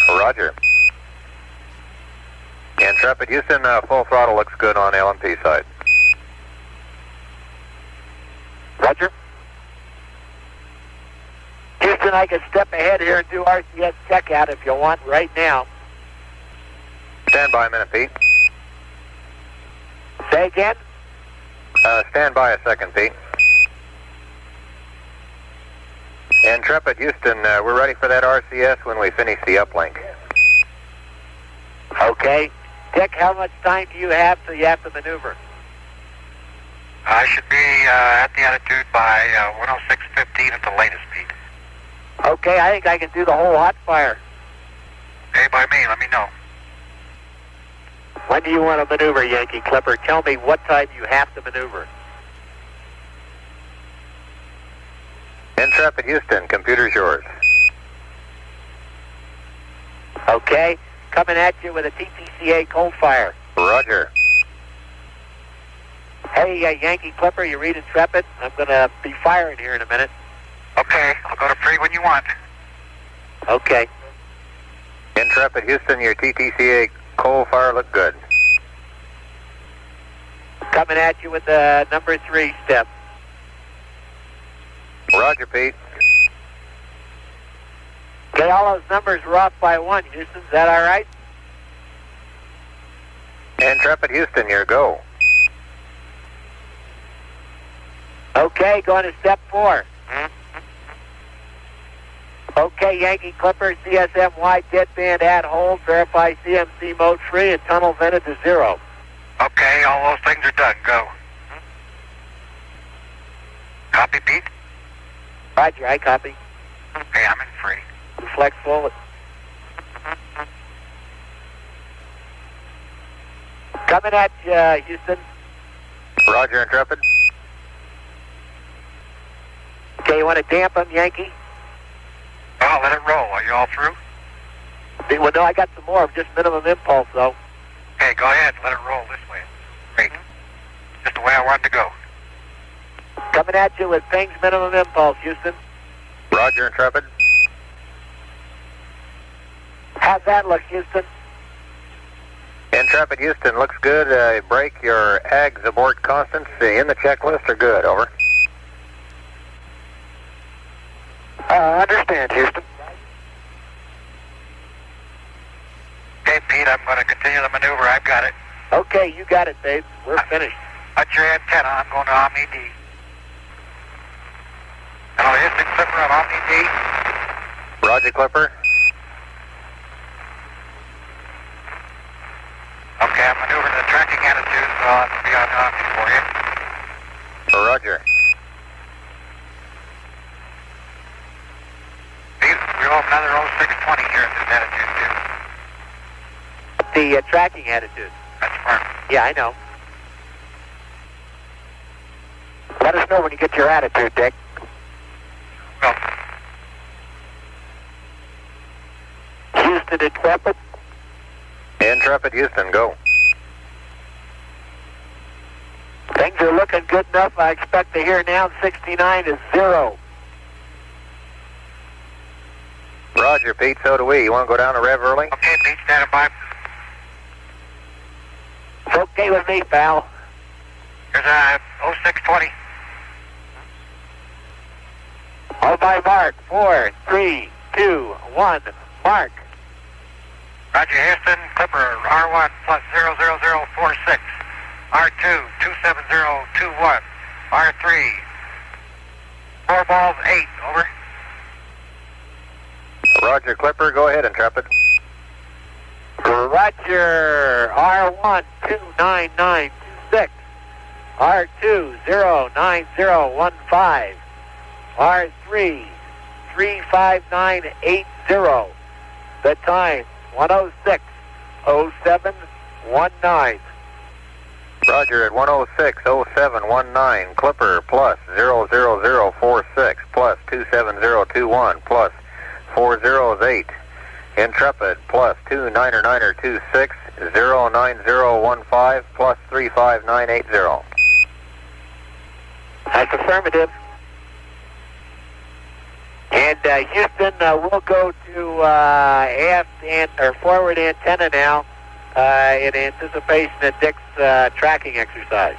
Speaker 6: Roger. Intrepid Houston, full throttle looks good on LMP side.
Speaker 3: Roger.
Speaker 5: Houston, I can step ahead here and do RCS checkout if you want right now.
Speaker 6: Stand by a minute, Pete.
Speaker 5: Say again?
Speaker 6: Stand by a second, Pete. Intrepid Houston, we're ready for that RCS when we finish the uplink.
Speaker 5: Okay. Dick, how much time do you have till you have to maneuver?
Speaker 3: I should be at the attitude by 106.15 at the latest, Pete.
Speaker 5: Okay, I think I can do the whole hot fire.
Speaker 3: Okay, by me, let me know.
Speaker 5: When do you want to maneuver, Yankee Clipper? Tell me what time you have to maneuver.
Speaker 6: Intrepid Houston, computer's yours.
Speaker 5: Okay, coming at you with a TTCA cold fire.
Speaker 6: Roger.
Speaker 5: Hey, Yankee Clipper, you read Intrepid? I'm going to be firing here in a minute.
Speaker 3: Okay, I'll go to free when you want.
Speaker 5: Okay.
Speaker 6: Intrepid Houston, your TTCA coal fire looked good.
Speaker 5: Coming at you with the number 3 step.
Speaker 6: Roger, Pete.
Speaker 5: Okay, all those numbers were off by 1, Houston. Is that all right?
Speaker 6: Intrepid Houston, your go.
Speaker 5: Okay, going to step 4. Okay, Yankee Clipper, CSM wide deadband at hold, verify CMC mode free, and tunnel vented to 0.
Speaker 3: Okay, all those things are done. Go. Copy, Pete?
Speaker 5: Roger, I copy.
Speaker 3: Okay, I'm in free.
Speaker 5: Flex forward. Coming at you, Houston.
Speaker 6: Roger, Intrepid.
Speaker 5: Okay, you want to dampen, Yankee?
Speaker 3: Oh, let it roll. Are you all through?
Speaker 5: Well, no, I got some more, just minimum impulse, though.
Speaker 3: Okay, go ahead. Let it roll this way. Great. Just the way I wanted to go.
Speaker 5: Coming at you with pings minimum impulse, Houston.
Speaker 6: Roger, Intrepid.
Speaker 5: How's that look, Houston?
Speaker 6: Intrepid Houston, looks good. Break your AGS abort constants in the checklist are good, over.
Speaker 3: Understand, Houston. Okay, Pete, I'm going to continue the maneuver. I've got it.
Speaker 5: Okay, you got it, babe. We're finished.
Speaker 3: Got your antenna. I'm going to Omni D. Hello, Houston, Clipper on Omni D.
Speaker 6: Roger, Clipper.
Speaker 3: Okay, I'm maneuvering the tracking attitude, so I'll have to be on Omni for you.
Speaker 6: Roger.
Speaker 3: 0620 here at this attitude, too.
Speaker 5: The tracking attitude.
Speaker 3: That's firm.
Speaker 5: Yeah, I know. Let us know when you get your attitude, Dick.
Speaker 3: Go.
Speaker 5: Houston, Intrepid.
Speaker 6: Intrepid, Houston, go.
Speaker 5: Things are looking good enough. I expect to hear now 69 is 0.
Speaker 6: Roger, Pete, so do we. You want to go down to rev early?
Speaker 3: Okay, Pete, standing by.
Speaker 5: It's okay with me, pal.
Speaker 3: Here's 0620.
Speaker 5: All by mark. 4, 3, 2, 1. Mark.
Speaker 3: Roger, Houston, Clipper, R1 plus 00046. R2, 27021. R3, 4 balls, 8, over.
Speaker 6: Roger, Clipper, go ahead, Intrepid.
Speaker 5: Roger. R1, 29926. R2, 09015. R3, 35980. The time, 106:07:19.
Speaker 6: Roger, at 106:07:19, Clipper plus 00046 plus 27021 plus 408. Intrepid plus 29926 09015 plus 35980.
Speaker 5: That's affirmative. And Houston, we'll go to aft or forward antenna now in anticipation of Dick's tracking exercise.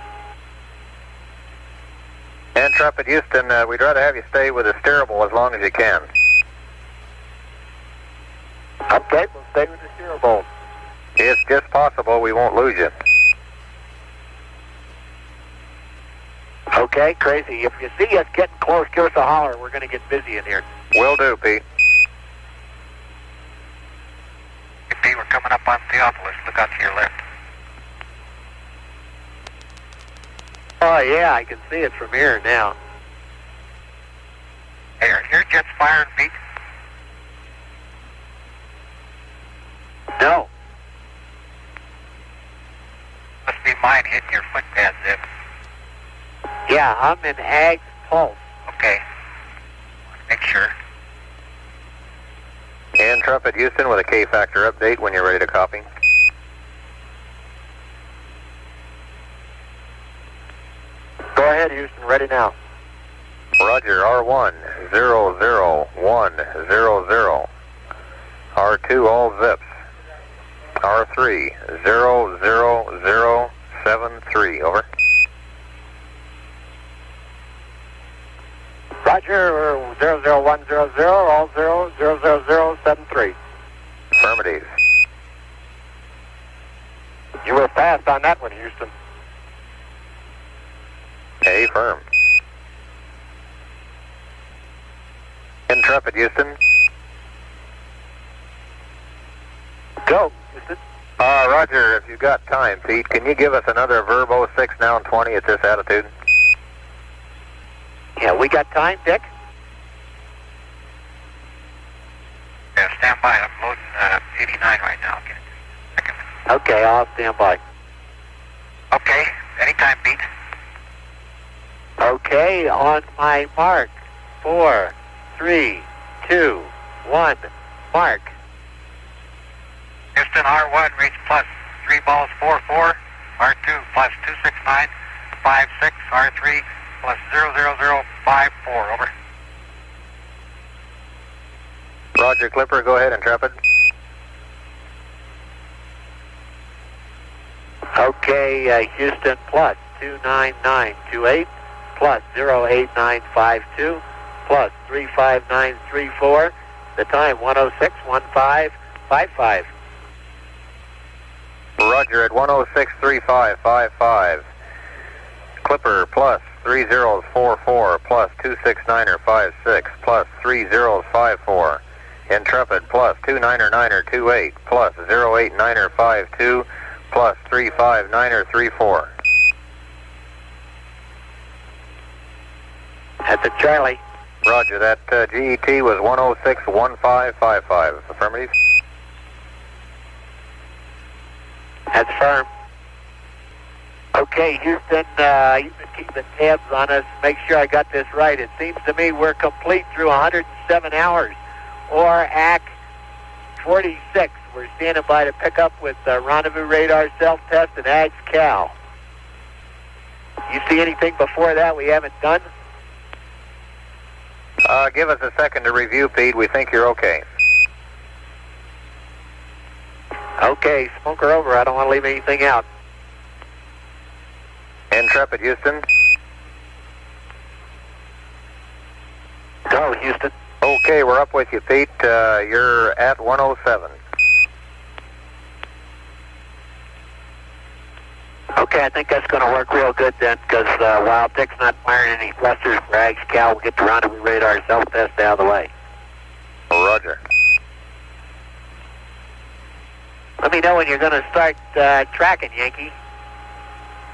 Speaker 6: Intrepid, Houston, we'd rather have you stay with the steerable as long as you can.
Speaker 5: Okay, we'll stay with the steerable.
Speaker 6: It's just possible we won't lose you.
Speaker 5: Okay, crazy. If you see us getting close, give us a holler. We're going to get busy in here.
Speaker 6: Will do, Pete.
Speaker 3: Pete, we're coming up on Theopolis. Look out to your left.
Speaker 5: Oh, yeah, I can see it from here now.
Speaker 3: Hey, are your jets firing, Pete?
Speaker 5: No.
Speaker 3: Must be mine hitting your foot pad, Zip.
Speaker 5: Yeah, I'm in Ag's pulse.
Speaker 3: Okay. Make sure.
Speaker 6: Intrepid, Houston, with a K-factor update when you're ready to copy.
Speaker 5: Go ahead, Houston. Ready now.
Speaker 6: Roger, R1, 00100. R2, all zips. R3, 00073, over.
Speaker 5: Roger, 00100, all 00073.
Speaker 6: Affirmative.
Speaker 5: You were fast on that one, Houston.
Speaker 6: A firm. Intrepid, Houston.
Speaker 5: Go, Houston.
Speaker 6: Roger, if you've got time, Pete, can you give us another Verb 06 now 20 at this attitude?
Speaker 5: Yeah, we got time, Dick?
Speaker 3: Yeah, stand by. I'm loading 89 right now. Okay. Second.
Speaker 5: Okay, I'll stand by.
Speaker 3: Okay. Anytime, Pete.
Speaker 5: Okay, on my mark. 4, 3, 2, 1, mark.
Speaker 3: Houston, R1 reach plus 3 balls 44. R2 plus 269 56. R3 plus 00054. Over.
Speaker 6: Roger, Clipper, go ahead, Intrepid.
Speaker 5: Okay, Houston, plus 29928, plus 08952, plus 35934. The time, 106:15:55.
Speaker 6: Roger, at 106:35:55. Clipper, plus 3044, plus 269er56, plus 3054. Intrepid, plus 299er28, plus 089er52, plus 359er34.
Speaker 5: At the Charlie.
Speaker 6: Roger, that GET was 106-1555. Affirmative.
Speaker 5: That's firm. Okay, Houston, you've been keeping tabs on us. Make sure I got this right. It seems to me we're complete through 107 hours, or AC 46. We're standing by to pick up with Rendezvous radar self-test and AGS Cal. You see anything before that we haven't done?
Speaker 6: Give us a second to review, Pete. We think you're okay.
Speaker 5: Okay, smoke her over. I don't want to leave anything out.
Speaker 6: Intrepid, Houston.
Speaker 5: Go, Houston.
Speaker 6: Okay, we're up with you, Pete. You're at 107.
Speaker 5: Okay, I think that's going to work real good then, because while Dick's not firing any thrusters for AGS Cal, we'll get the Rendezvous radar self-test out of the way.
Speaker 6: Roger.
Speaker 5: Let me know when you're going to start tracking, Yankee.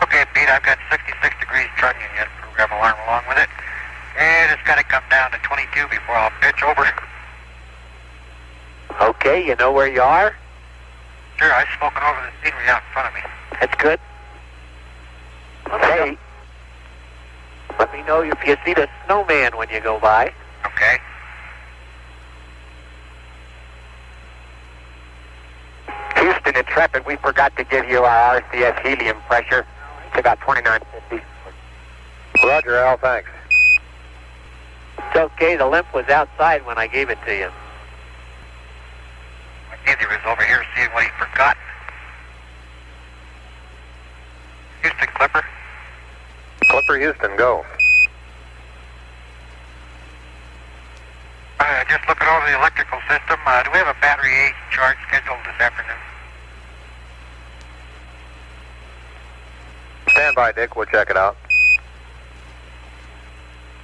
Speaker 3: Okay, Pete, I've got 66 degrees trunnion yet. Program alarm along with it. And it's got to come down to 22 before I'll pitch over.
Speaker 5: Okay, you know where you are?
Speaker 3: Sure, I've spoken over the scenery out in front of me.
Speaker 5: That's good. Okay. Let me know if you see the snowman when you go by.
Speaker 3: Okay.
Speaker 5: Houston, Intrepid, we forgot to give you our RCS helium pressure. It's about 2950.
Speaker 6: Roger, Al, thanks.
Speaker 5: It's okay, the limp was outside when I gave it to you.
Speaker 3: Either was over here seeing what he forgot. Houston, Clipper.
Speaker 6: Clipper, Houston, go.
Speaker 3: Just looking over the electrical system. Do we have a battery A charge scheduled this afternoon?
Speaker 6: Stand by, Dick. We'll check it out.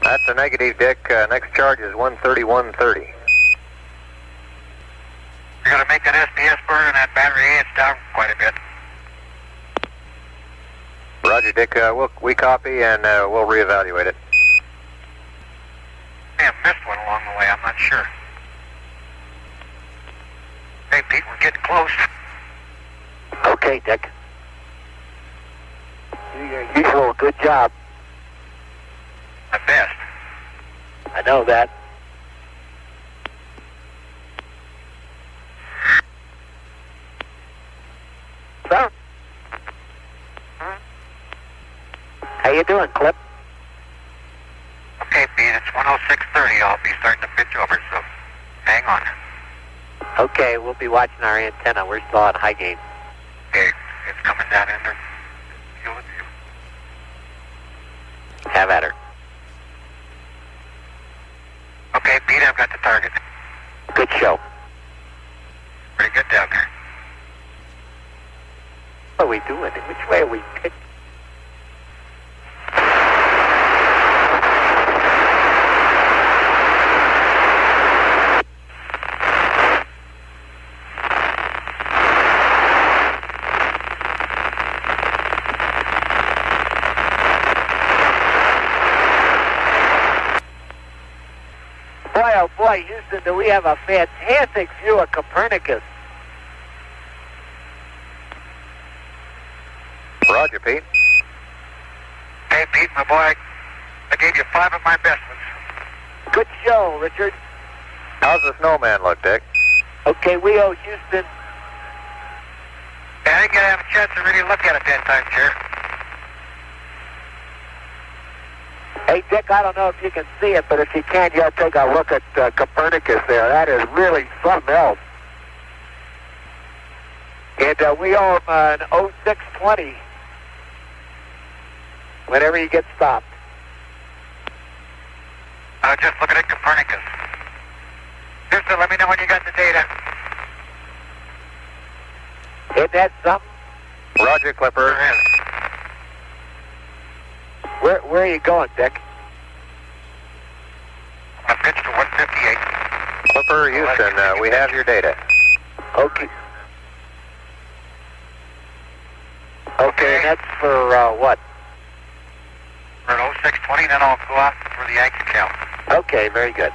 Speaker 6: That's a negative, Dick. Next charge is 131.30.
Speaker 3: You're going to make that SPS burn and that battery A, it's down quite a bit.
Speaker 6: Roger, Dick. We copy and we'll reevaluate it.
Speaker 3: May have missed one along the way, I'm not sure. Hey, Pete, we're getting close.
Speaker 5: Okay, Dick. Do your usual good job.
Speaker 3: My best.
Speaker 5: I know that. So, how you doing, Clip?
Speaker 3: Okay, Pete, it's 106.30. I'll be starting to pitch over, so hang on.
Speaker 5: Okay, we'll be watching our antenna. We're still on high gain.
Speaker 3: Okay, it's coming down in there. Feel it, you.
Speaker 5: Have at her.
Speaker 3: Okay, Pete, I've got the target.
Speaker 5: Good show.
Speaker 3: Pretty good down there.
Speaker 5: What are we doing? Which way are we pitching? Boy, oh boy, Houston, do we have a fantastic view of Copernicus.
Speaker 6: Roger, Pete.
Speaker 3: Hey, Pete, my boy, I gave you 5 of my best ones.
Speaker 5: Good show, Richard.
Speaker 6: How's the snowman look, Dick?
Speaker 5: Okay, we owe Houston.
Speaker 3: Yeah, I didn't get to have a chance to really look at it that time, sir.
Speaker 5: Hey, Dick, I don't know if you can see it, but if you can, you'll take a look at Copernicus there. That is really something else. And we owe him an 0620 whenever you get stopped.
Speaker 3: I was just looking at Copernicus. Houston, let me know when you got the data.
Speaker 5: Isn't that something?
Speaker 6: Roger, Clipper.
Speaker 3: There is.
Speaker 5: Where are you going, Dick?
Speaker 3: I'm going to pitch to 158.
Speaker 6: Clipper, Houston, we have your data.
Speaker 5: Okay. Okay, and that's for what?
Speaker 3: For an 0620, then I'll go out for the AGS Cal. Okay, very good.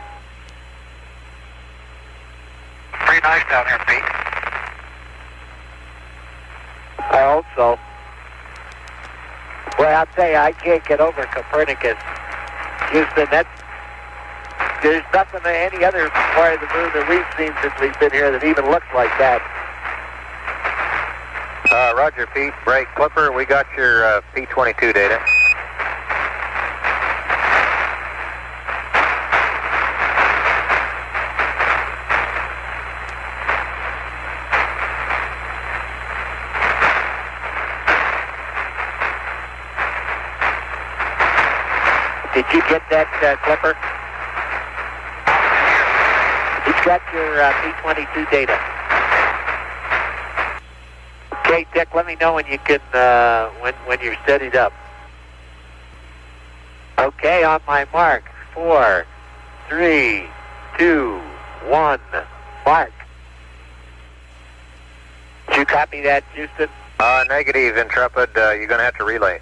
Speaker 5: Pretty nice down there, Pete.
Speaker 3: I hope so. Well, I'll tell you, I can't get over Copernicus. Houston, there's nothing to any other part of the moon that we've seen since we've been here that even looks like that.
Speaker 6: Roger, Pete. Break. Clipper, we got your P-22 data.
Speaker 3: Did you get that, Clipper? He's got your P-22 data. Okay, Dick, let me know when you can, when you're steadied up. Okay, on my mark. 4, 3, 2, 1, mark. Did you copy that, Houston?
Speaker 6: Negative, Intrepid. You're going to have to relay.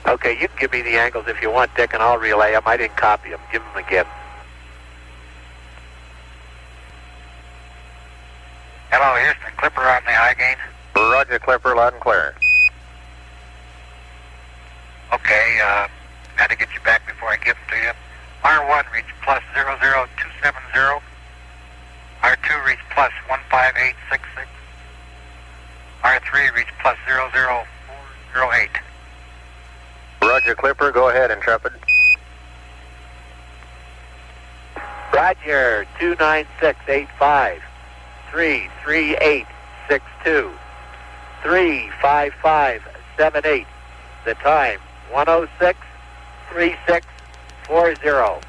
Speaker 3: Okay, you can give me the angles if you want, Dick, and I'll relay them. I didn't copy them. Give them again.
Speaker 5: Hello, Houston. Clipper on the high gain.
Speaker 6: Roger, Clipper. Loud and clear.
Speaker 5: Okay, had to get you back before I give them to you. R1 reached plus 00270. R2 reached plus 15866. R3 reached plus 00408.
Speaker 6: Roger, Clipper. Go ahead, Intrepid.
Speaker 3: Roger, 29685. 33862. 35578. The time, 1063640.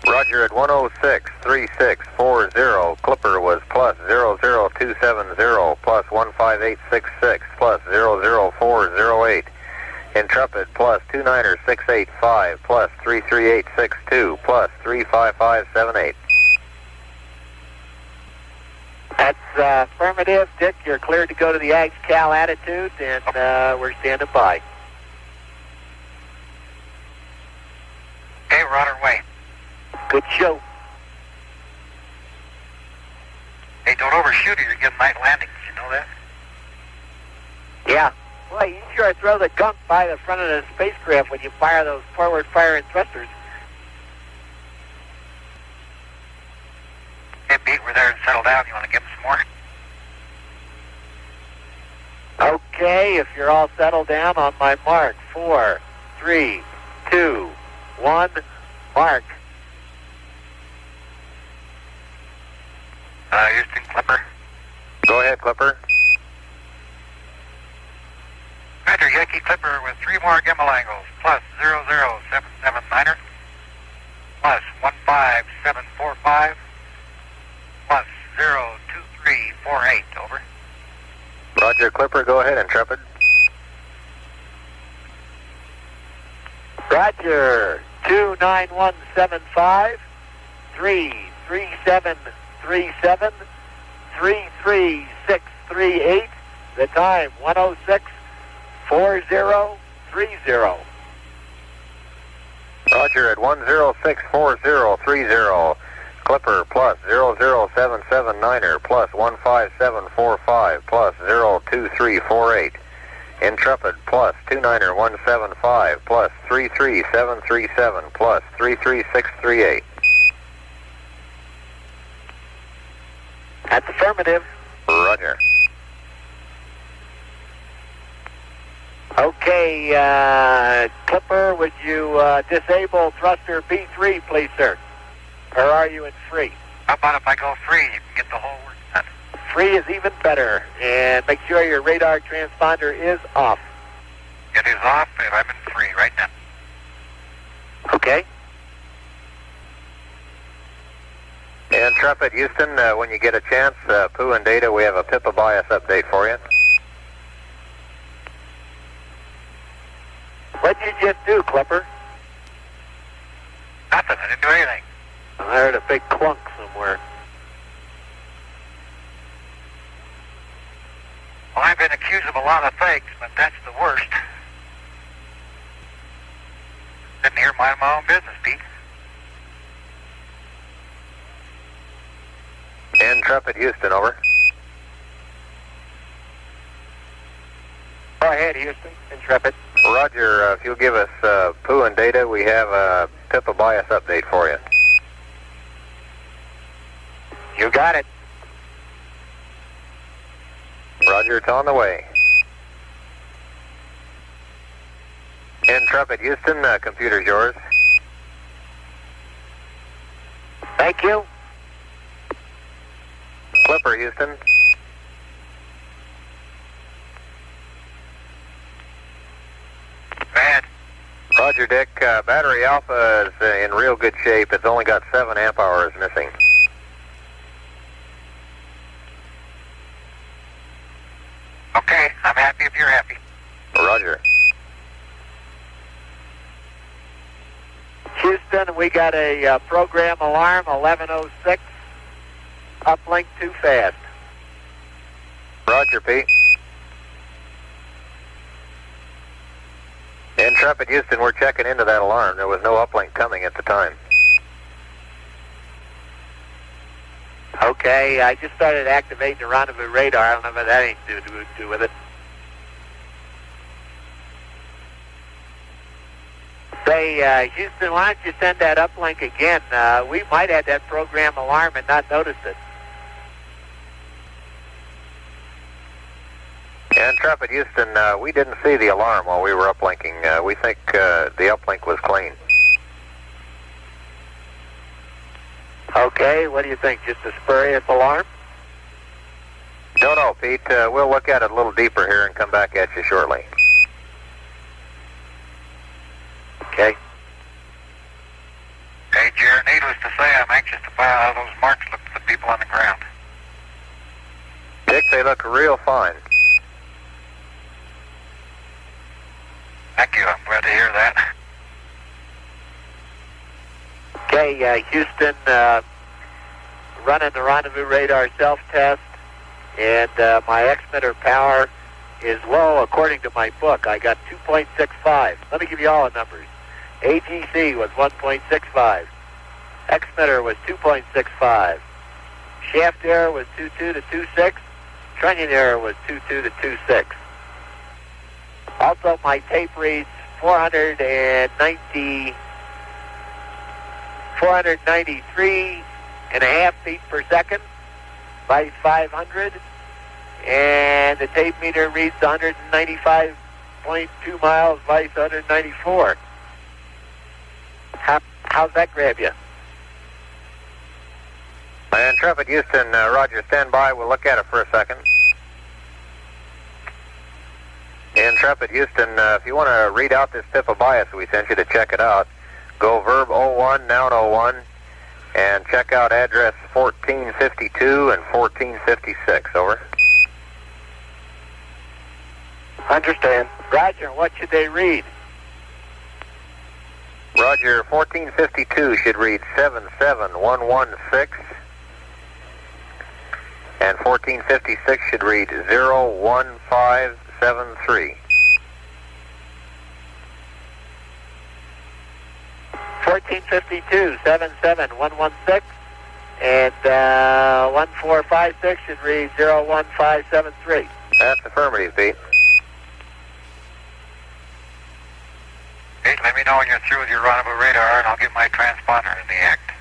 Speaker 6: Roger, at 1063640. Clipper was plus 00270 plus 15866 plus 00408. Intrepid plus 29685 plus 33862 plus 35578.
Speaker 3: That's affirmative. Dick, you're cleared to go to the Ag-Cal attitude, and we're standing by.
Speaker 5: Okay, we're on our way.
Speaker 3: Good show.
Speaker 5: Hey, don't overshoot it. You're getting night landings. You know that?
Speaker 3: Yeah. Boy, you sure throw the gunk by the front of the spacecraft when you fire those forward-firing thrusters.
Speaker 5: Hey, Pete, we're there and settle down. You want to give them some more?
Speaker 3: Okay, if you're all settled down, on my mark. 4, 3, 2, 1, mark.
Speaker 5: Houston, Clipper.
Speaker 6: Go ahead, Clipper.
Speaker 5: Roger, Yankee Clipper with 3 more gimbal angles, plus 00779er, plus 15745, plus 02348, over.
Speaker 6: Roger, Clipper. Go ahead, Intrepid.
Speaker 3: Roger, 29175, 33737, 33638, the time, 1064030.
Speaker 6: Roger, at 1064030. Clipper plus 00779er plus 15745 plus 02348. Intrepid plus 29175 plus 33737 plus 33638.
Speaker 3: That's affirmative.
Speaker 6: Roger.
Speaker 3: Okay, Clipper, would you disable thruster B3, please, sir? Or are you in free?
Speaker 5: How about if I go free? You can get the whole work done.
Speaker 3: Free is even better. And make sure your radar transponder is off.
Speaker 5: It is off, and I'm in free right now.
Speaker 3: Okay?
Speaker 6: Intrepid, Houston, when you get a chance, Pooh and Data, we have a PIPA bias update for you.
Speaker 3: What did you just do, Clipper?
Speaker 5: Nothing. I didn't do anything.
Speaker 3: I heard a big clunk somewhere.
Speaker 5: Well, I've been accused of a lot of things, but that's the worst.
Speaker 3: sitting here minding my own business, Pete.
Speaker 6: Intrepid Houston, over.
Speaker 5: Go ahead, Houston. Intrepid.
Speaker 6: Roger, if you'll give us poo and data, we have a PIPA bias update for you.
Speaker 5: You got it.
Speaker 6: Roger, it's on the way. Intrepid Houston, computer's yours.
Speaker 5: Thank you.
Speaker 6: Clipper Houston.
Speaker 3: Bad.
Speaker 6: Roger, Dick. Battery Alpha is in real good shape. It's only got 7 amp hours missing.
Speaker 3: Okay, I'm happy if you're happy.
Speaker 6: Roger.
Speaker 5: Houston, we got a program alarm, 1106. Uplink too fast.
Speaker 6: Roger, Pete. Intrepid Houston, we're checking into that alarm. There was no uplink coming at the time.
Speaker 5: Okay, I just started activating the rendezvous radar. I don't know if that had anything to do with it. Say, Houston, why don't you send that uplink again? We might have that program alarm and not notice it.
Speaker 6: Intrepid Houston, we didn't see the alarm while we were uplinking. We think the uplink was clean.
Speaker 5: Okay, what do you think? Just a spurious alarm?
Speaker 6: No, Pete. We'll look at it a little deeper here and come back at you shortly.
Speaker 5: Okay.
Speaker 3: Hey, Jared, needless to say, I'm anxious to find out how those marks look to the people on the ground.
Speaker 6: Dick, they look real fine.
Speaker 3: Thank you, I'm glad to hear that.
Speaker 5: Okay, Houston, running the rendezvous radar self-test, and my X-mitter power is low according to my book. I got 2.65. Let me give you all the numbers. AGC was 1.65. X-mitter was 2.65. Shaft error was 22 to 26. Trunnion error was 22 to 26. Also, my tape reads 493.5 feet per second, vice 500, and the tape meter reads 195.2 miles, vice 194. How's that grab you?
Speaker 6: Intrepid Houston, Roger, stand by. We'll look at it for a second. Intrepid Houston, if you want to read out this PIPA bias we sent you to check it out, go verb 01, noun 01, and check out address 1452 and 1456. Over.
Speaker 5: Understand. Roger, what should they read?
Speaker 6: Roger, 1452 should read 77116, and 1456 should read 01573.
Speaker 5: 1452, 77116, and 1456 should read 01573.
Speaker 6: That's affirmative, Pete.
Speaker 3: Hey, let me know when you're through with your rendezvous radar, and I'll get my transponder in the act.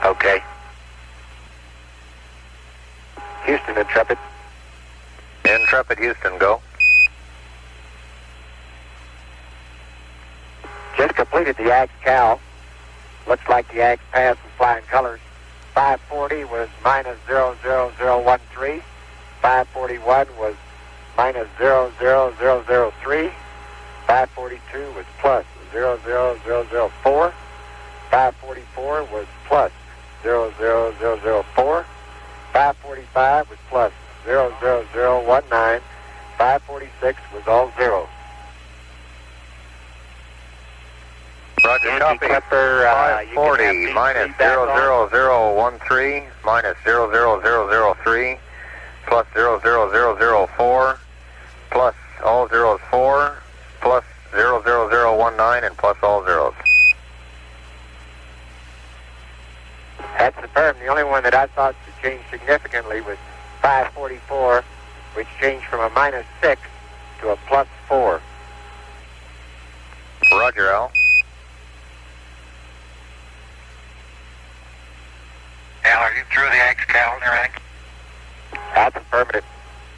Speaker 5: Okay. Houston, Intrepid.
Speaker 6: Intrepid Houston, go.
Speaker 5: Just completed the AG cal. Looks like the AG passed with flying colors. 540 was minus 00013. 541 was minus 00003. 542 was plus 00004. 544 was plus 00004. 545 was plus 00019. 546 was all zeros.
Speaker 6: Roger,
Speaker 5: Yankee
Speaker 6: copy.
Speaker 5: Clipper,
Speaker 6: 540 minus 00013 minus 00003 plus 00004 plus all zeros 4 plus 00019 and plus all zeros.
Speaker 5: That's superb. The only one that I thought to change significantly was 544, which changed from a -6 to a +4.
Speaker 6: Roger, Al.
Speaker 3: Al, are you through the X cowl and everything?
Speaker 5: That's affirmative.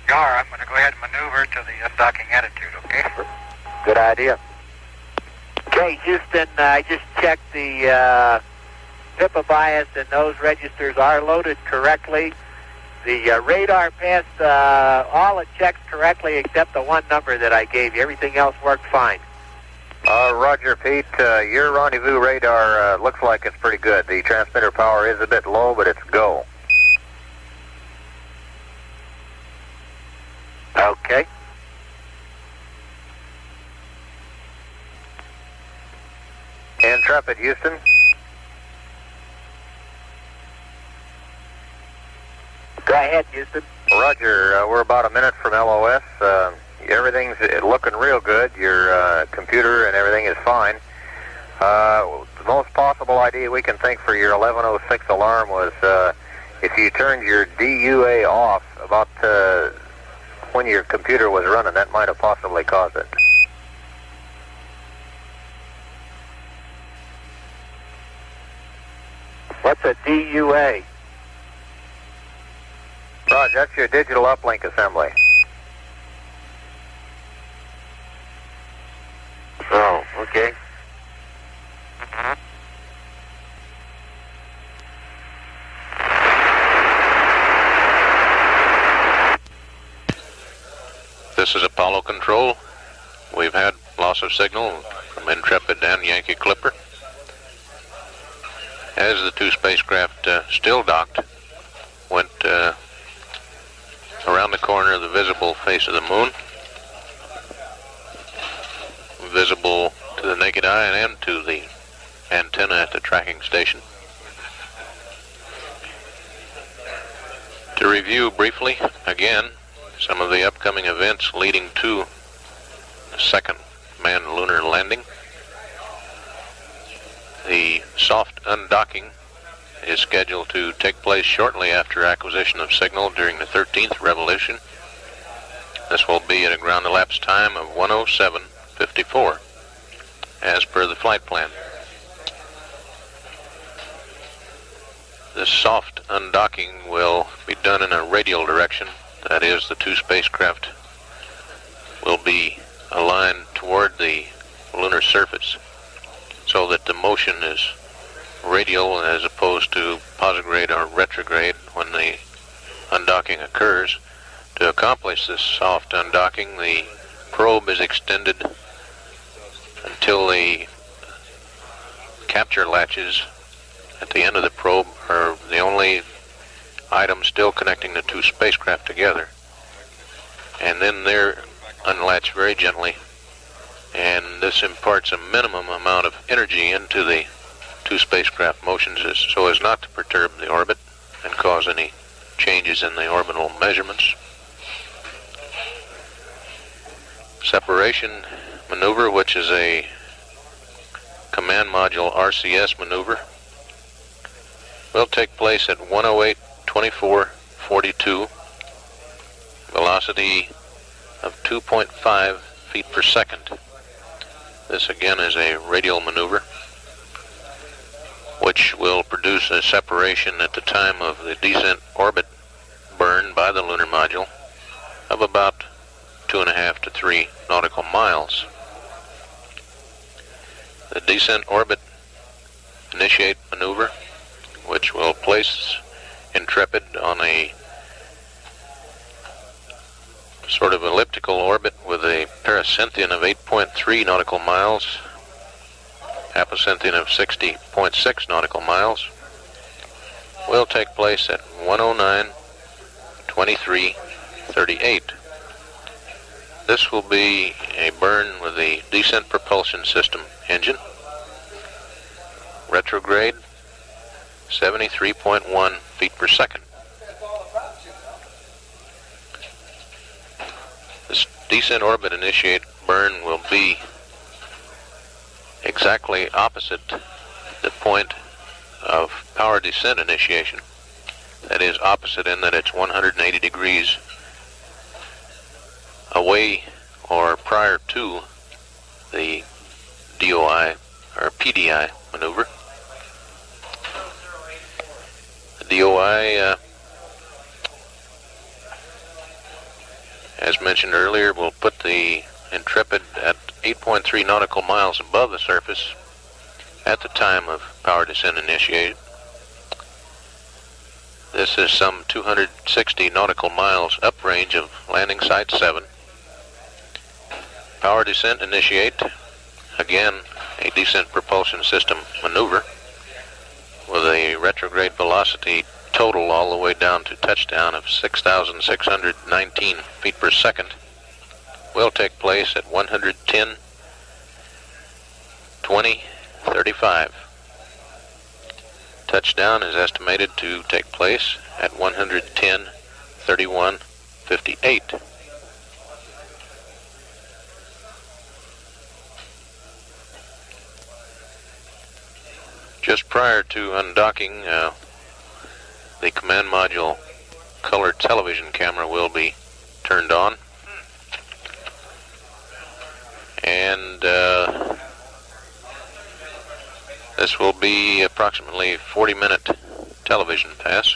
Speaker 3: You are. I'm going to go ahead and maneuver to the undocking attitude, okay?
Speaker 5: Good idea. Okay, Houston, I just checked the PIPA bias, and those registers are loaded correctly. The radar passed all it checks correctly except the one number that I gave you. Everything else worked fine.
Speaker 6: Roger, Pete. Your rendezvous radar looks like it's pretty good. The transmitter power is a bit low, but it's go.
Speaker 5: Okay.
Speaker 6: Intrepid, Houston.
Speaker 5: Go ahead, Houston.
Speaker 6: Roger, we're about a minute from LOS. Everything's looking real good. Your computer and everything is fine. The most possible idea we can think for your 1106 alarm was if you turned your DUA off about when your computer was running, that might have possibly caused it.
Speaker 5: What's a DUA?
Speaker 6: Roger, that's your digital uplink assembly.
Speaker 5: Oh, okay.
Speaker 4: This is Apollo Control. We've had loss of signal from Intrepid and Yankee Clipper. As the two spacecraft still docked, went around the corner of the visible face of the moon, visible to the naked eye and to the antenna at the tracking station. To review briefly, again, some of the upcoming events leading to the second manned lunar landing. The soft undocking is scheduled to take place shortly after acquisition of signal during the 13th revolution. This will be at a ground elapsed time of 1:07:54, as per the flight plan. This soft undocking will be done in a radial direction. That is, the two spacecraft will be aligned toward the lunar surface so that the motion is radial as opposed to posigrade or retrograde when the undocking occurs. To accomplish this soft undocking, the probe is extended until the capture latches at the end of the probe are the only item still connecting the two spacecraft together. And then they're unlatched very gently, and this imparts a minimum amount of energy into the two spacecraft motions so as not to perturb the orbit and cause any changes in the orbital measurements. Separation maneuver, which is a command module RCS maneuver, will take place at 108:24:42, velocity of 2.5 feet per second. This again is a radial maneuver which will produce a separation at the time of the descent orbit burn by the lunar module of about 2.5 to 3 nautical miles. The descent orbit initiate maneuver, which will place Intrepid on a sort of elliptical orbit with a pericynthion of 8.3 nautical miles, apocynthion of 60.6 nautical miles, will take place at 109:23:38. This will be a burn with the descent propulsion system engine, retrograde 73.1 feet per second. This descent orbit initiate burn will be exactly opposite the point of power descent initiation. That is, opposite in that it's 180 degrees away or prior to the DOI or PDI maneuver. The DOI, as mentioned earlier, will put the Intrepid at 8.3 nautical miles above the surface at the time of power descent initiated. This is some 260 nautical miles uprange of landing site 7. Power descent initiate, again a descent propulsion system maneuver with a retrograde velocity total all the way down to touchdown of 6,619 feet per second, will take place at 110, 20, 35. Touchdown is estimated to take place at 110, 31, 58. Just prior to undocking, the command module color television camera will be turned on, and this will be approximately 40-minute television pass.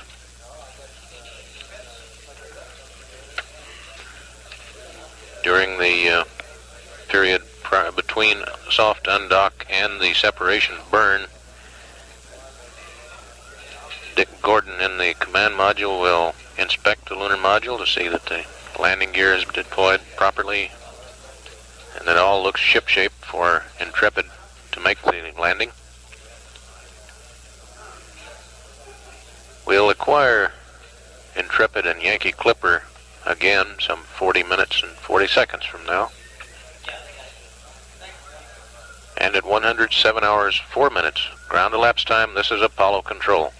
Speaker 4: During the period between soft undock and the separation burn, Dick Gordon in the command module will inspect the lunar module to see that the landing gear is deployed properly and that all looks ship-shape for Intrepid to make the landing. We'll acquire Intrepid and Yankee Clipper again some 40 minutes and 40 seconds from now. And at 107 hours 4 minutes ground elapsed time, this is Apollo Control.